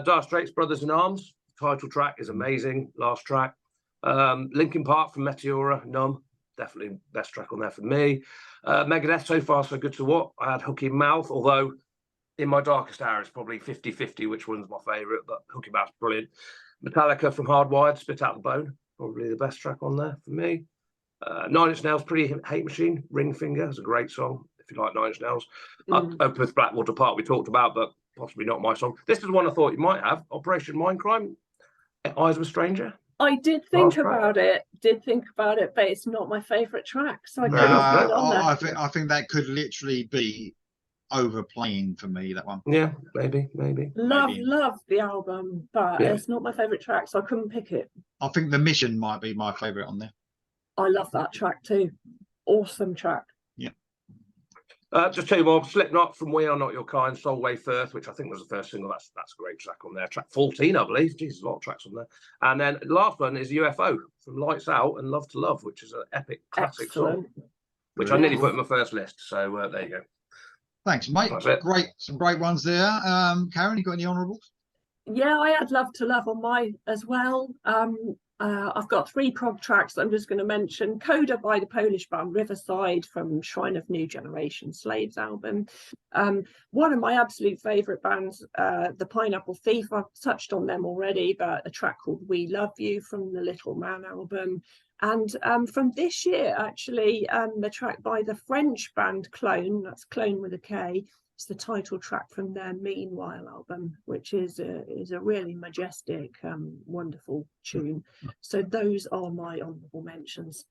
Dire Straits, Brothers in Arms. Title track is amazing. Last track. Linkin Park from Meteora, Numb. Definitely best track on there for me. Megadeth, So Far So Good To What. I had Hooky Mouth, although in my darkest hour it's probably 50-50 which one's my favourite, but Hooky Mouth's brilliant. Metallica from Hardwired, Spit Out the Bone, probably the best track on there for me. 9 Inch Nails, Pretty Hate Machine, Ring Finger is a great song if you like 9 Inch Nails. Open with Blackwater Park we talked about, but possibly not my song. This is one I thought you might have, Operation Mindcrime, Eyes of a Stranger.
I did think about it, but it's not my favourite track. So
I think that could literally be overplaying for me, that one.
Yeah, maybe.
Love the album, but it's not my favourite track, so I couldn't pick it.
I think The Mission might be my favourite on there.
I love that track too. Awesome track.
Yeah.
Just 2 more. Slipknot from We Are Not Your Kind, Solway Firth, which I think was the first single. That's a great track on there. Track 14, I believe. Jesus, a lot of tracks on there. And then the last one is UFO from Lights Out and Love to Love, which is an epic classic song, which I nearly put in my first list. So there you go.
Thanks, mate. Some great ones there. Karen, you got any honourables?
Yeah, I had Love to Love on mine as well. I've got 3 prog tracks that I'm just going to mention. Coda by the Polish band Riverside from Shrine of New Generation Slaves album. One of my absolute favourite bands, the Pineapple Thief. I've touched on them already, but a track called We Love You from the Little Man album. And from this year, actually, the track by the French band Clone, that's Clone with a K. It's the title track from their Meanwhile album, which is a really majestic, wonderful tune. So those are my honourable mentions.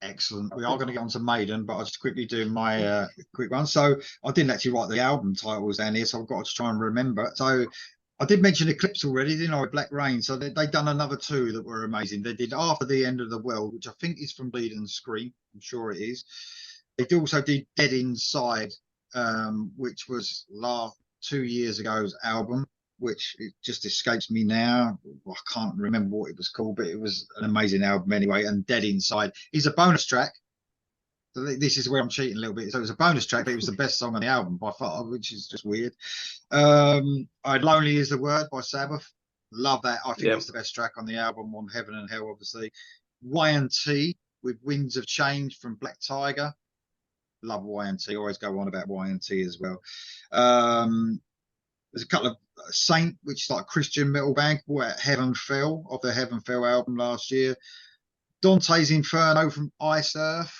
Excellent. We are going to get on to Maiden, but I'll just quickly do my quick one. So I didn't actually write the album titles down here, so I've got to try and remember. So I did mention Eclipse already, didn't I? Black Rain. So they done another two that were amazing. They did After the End of the World, which I think is from Bleed and Scream. I'm sure it is. They also did Dead Inside, which was 2 years ago's album, which it just escapes me now. I can't remember what it was called, but it was an amazing album anyway. And Dead Inside is a bonus track. So this is where I'm cheating a little bit. So it was a bonus track, but it was the best song on the album by far, which is just weird. Lonely Is the Word by Sabbath. Love that. I think it's the best track on the album, on Heaven and Hell, obviously. Y&T with Winds of Change from Black Tiger. Love Y&T. Always go on about Y&T as well. There's a couple of Saint, which is like a Christian metal band, called Heaven Fell, of the Heaven Fell album last year. Dante's Inferno from Ice Earth.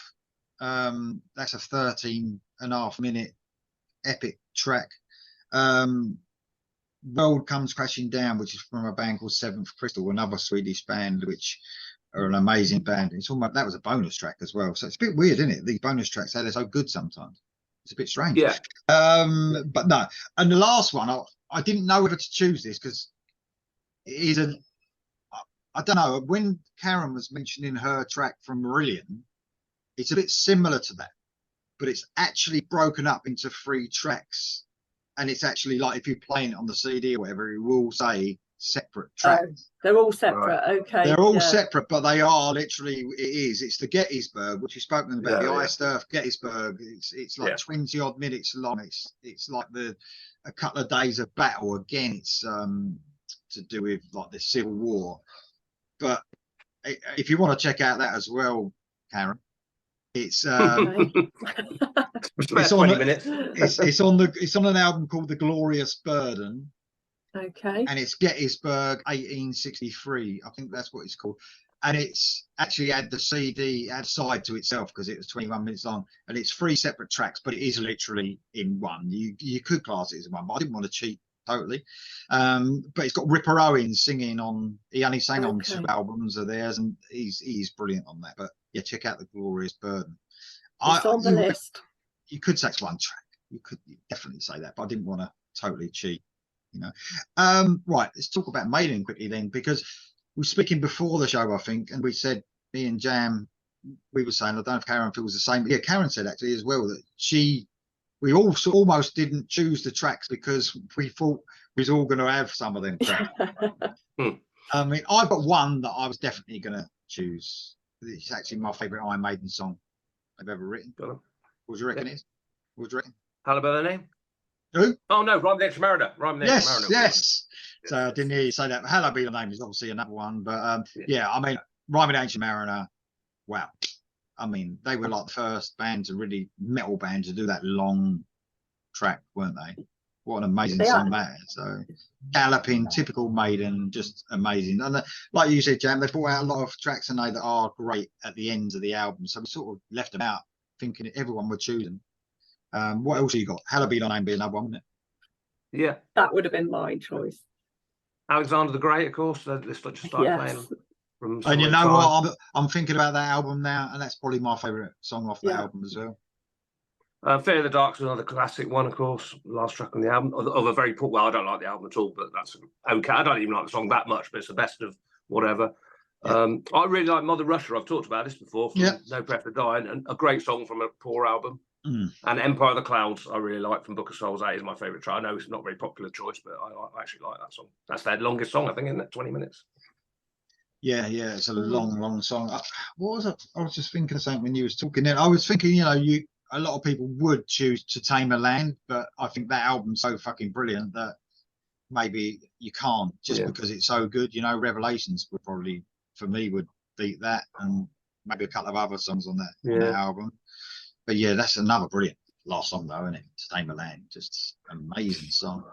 That's a 13.5-minute epic track. World Comes Crashing Down, which is from a band called Seventh Crystal, another Swedish band, which are an amazing band. It's almost, that was a bonus track as well. So it's a bit weird, isn't it? These bonus tracks, how they're so good sometimes. It's a bit strange.
Yeah.
But no. And the last one, I didn't know whether to choose this because it is I don't know. When Karen was mentioning her track from Marillion, it's a bit similar to that, but it's actually broken up into 3 tracks. And it's actually like, if you're playing it on the CD or whatever, it will say separate tracks.
They're all separate. Right. Okay.
They're all separate, but they are literally, it's the Gettysburg, which you've spoken about, the Ice Earth Gettysburg. It's like 20 odd minutes long. It's like a couple of days of battle. Again, it's to do with like the Civil War. But if you want to check out that as well, Karen, it's
it's on 20 minutes.
It's on an album called The Glorious Burden.
Okay.
And it's Gettysburg 1863. I think that's what it's called. And it's actually had the CD had side to itself because it was 21 minutes long. And it's 3 separate tracks, but it is literally in one. You could class it as one, but I didn't want to cheat totally. But it's got Ripper Owens singing on, he only sang on 2 albums of theirs, and he's brilliant on that. But yeah, check out The Glorious Burden.
It's on the list.
You could say it's one track. You could definitely say that, but I didn't want to totally cheat. You know, right, let's talk about Maiden quickly then, because we were speaking before the show, I think, and we said, me and Jam, we were saying, I don't know if Karen feels the same, but yeah, Karen said actually as well that we also almost didn't choose the tracks because we thought we was all going to have some of them tracks. I mean, I've got one that I was definitely going to choose. It's actually my favourite Iron Maiden song I've ever written. What do you reckon it is? What do you reckon?
How about the name?
Who?
Oh no, Rhyme the Ancient Mariner. Rhyme the Ancient Mariner.
Yes. So I didn't hear you say that. Hello Be the Name is obviously another one, but yeah, I mean, Rhyme the Ancient Mariner. Wow. I mean, they were like the first band to really metal band to do that long track, weren't they? What an amazing song that is. So galloping, typical Maiden, just amazing. And like you said, Jam, they brought out a lot of tracks and they that are great at the ends of the album. So we sort of left them out, thinking everyone would choose them. What else have you got? Hello Be Thy Name be another one, wouldn't it?
Yeah,
that would have been my choice.
Alexander the Great, of course. Let's just start playing.
And you know what? I'm thinking about that album now, and that's probably my favourite song off the album as well.
Fear of the Dark is another classic one, of course. Last track on the album. Of a very well, I don't like the album at all, but that's okay. I don't even like the song that much, but it's the best of whatever. I really like Mother Russia. I've talked about this before. No Breath to Die, and a great song from a poor album. And Empire of the Clouds, I really like from Book of Souls. That is my favourite track. I know it's not a very popular choice, but I actually like that song. That's their longest song, I think, isn't it? 20 minutes. Yeah,
it's a long song. What was it? I was just thinking of something when you was talking. Then I was thinking, you know, a lot of people would choose To Tame a Land, but I think that album's so fucking brilliant that maybe you can't just because it's so good. You know, Revelations would probably, for me, would beat that, and maybe a couple of other songs on that album. But yeah, that's another brilliant last song though, isn't it? To Tame a Land, just amazing song.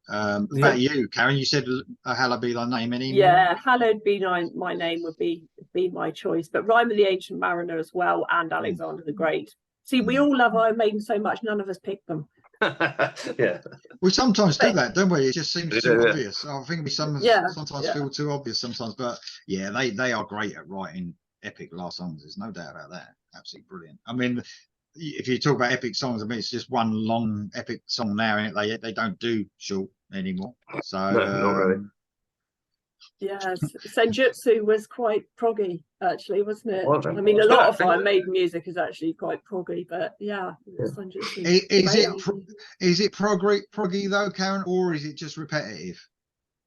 About you, Karen, you said Hallowed Be Thy Name.
Yeah, Hallowed Be My Name would be my choice, but Rhyme of the Ancient Mariner as well, and Alexander the Great. See, we all love Iron Maiden so much, none of us picked them.
We sometimes do that, don't we? It just seems too obvious. I think we sometimes feel too obvious sometimes, but yeah, they are great at writing epic last songs. There's no doubt about that. Absolutely brilliant. I mean, if you talk about epic songs, I mean, it's just one long epic song now, and they don't do short anymore. So
No, not really.
Yes, Senjutsu was quite proggy, actually, wasn't it?
Was it?
I mean, a
It's
lot
good,
of
actually.
Iron Maiden music is actually quite proggy, but yeah, Senjutsu.
Is it proggy though, Karen, or is it just repetitive?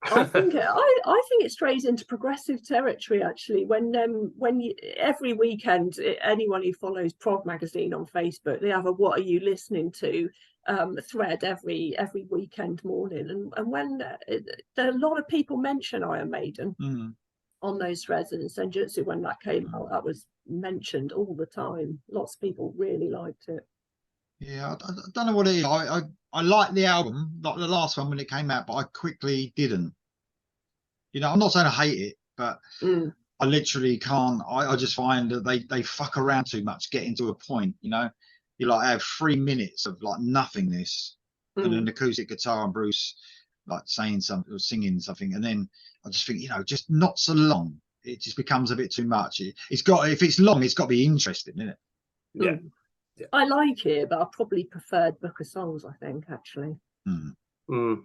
I think it strays into progressive territory, actually. When you, every weekend, anyone who follows Prog Magazine on Facebook, they have a "What are you listening to?" Thread every weekend morning, and when there are a lot of people mention Iron Maiden on those threads, and Senjutsu, when that came out, that was mentioned all the time. Lots of people really liked it.
Yeah, I don't know what it is. I like the album, like the last one when it came out, but I quickly didn't. You know, I'm not saying I hate it, but I literally can't. I just find that they fuck around too much, getting to a point. You know, you like have 3 minutes of like nothingness and an acoustic guitar and Bruce like saying something or singing something, and then I just think, you know, just not so long. It just becomes a bit too much. It's got, if it's long, it's got to be interesting, isn't it?
Yeah.
I like it, but I probably preferred Book of Songs, I think, actually.
Well,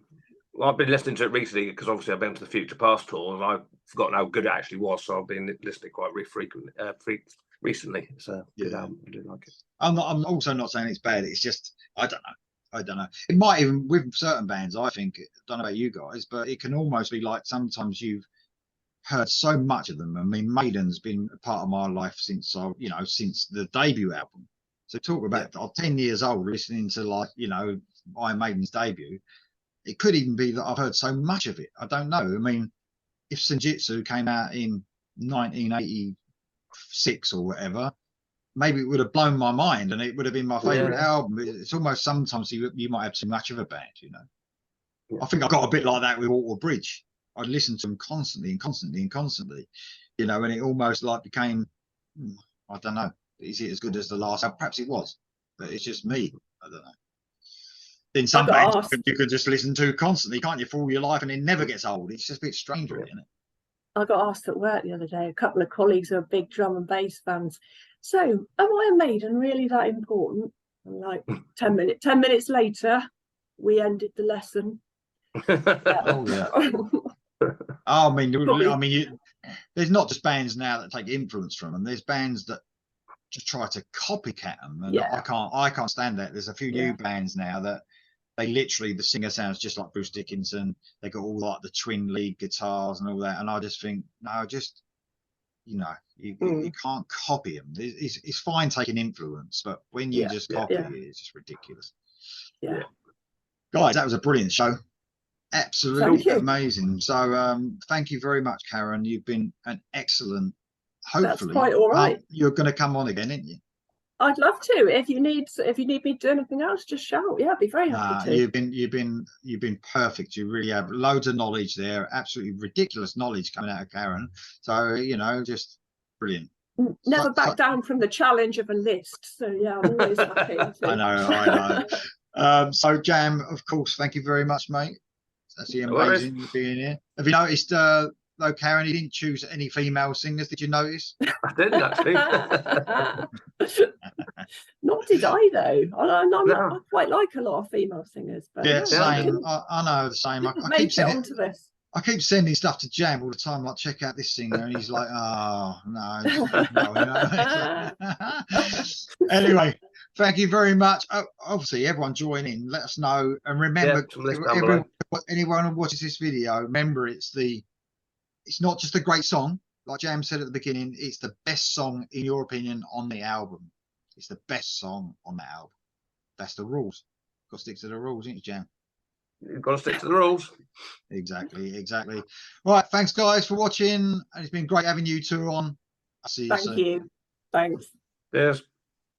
I've been listening to it recently because obviously I've been to the Future Past tour and I've forgotten how good it actually was. So I've been listening quite recently. It's a good album. I do like it.
I'm also not saying it's bad. It's just, I don't know. It might even, with certain bands, I think, I don't know about you guys, but it can almost be like sometimes you've heard so much of them. I mean, Maiden's been a part of my life since since the debut album. So talk about, I'm 10 years old listening to, like, you know, Iron Maiden's debut. It could even be that I've heard so much of it. I don't know. I mean, if Senjutsu came out in 1986 or whatever, maybe it would have blown my mind and it would have been my favorite album. It's almost sometimes you might have too much of a band, you know. I think I got a bit like that with Water Bridge. I'd listen to them constantly, you know, and it almost like became, I don't know, is it as good as the last album? Perhaps it was, but it's just me. I don't know. Then some bands you could just listen to constantly, can't you, for all your life, and it never gets old. It's just a bit strange, really, isn't it?
I got asked at work the other day, a couple of colleagues who are big drum and bass fans, so am Iron Maiden really that important? I'm like, 10 minutes later, we ended the lesson.
Oh, yeah. I mean, there's not just bands now that take influence from them. There's bands that just try to copycat them, and I can't stand that. There's a few new bands now that they literally, the singer sounds just like Bruce Dickinson. They got all like the twin lead guitars and all that, and I just think, no, just, you know, you can't copy them. It's fine taking influence, but when you just copy it, it's just ridiculous.
Yeah.
Guys, that was a brilliant show. Absolutely amazing. So thank you very much, Karen. You've been an excellent. Hopefully,
that's quite all right.
You're going to come on again, aren't you?
I'd love to. If you need me to do anything else, just shout. Yeah, I'd be very happy to.
You've been perfect. You really have loads of knowledge there. Absolutely ridiculous knowledge coming out of Karen. So, you know, just brilliant.
Never back down from the challenge of a list. So yeah, I'm always happy to.
I know. So Jam, of course, thank you very much, mate. That's amazing you being here. Have you noticed though, Karen, you didn't choose any female singers? Did you notice?
I didn't actually.
Nor did I, though. I quite like a lot of female singers. But
same. I know the same. I keep sending stuff to Jam all the time, like, check out this singer, and he's like, oh no. Anyway, thank you very much. Obviously, everyone join in. Let us know, and remember, anyone who watches this video, remember it's not just a great song, like Jam said at the beginning. It's the best song, in your opinion, on the album. It's the best song on the album. That's the rules. Got to stick to the rules, ain't you, Jam?
You've got to stick to the rules.
Exactly. Right, thanks guys for watching, and it's been great having you two on. I'll see you soon.
Thank you. Thanks.
Cheers.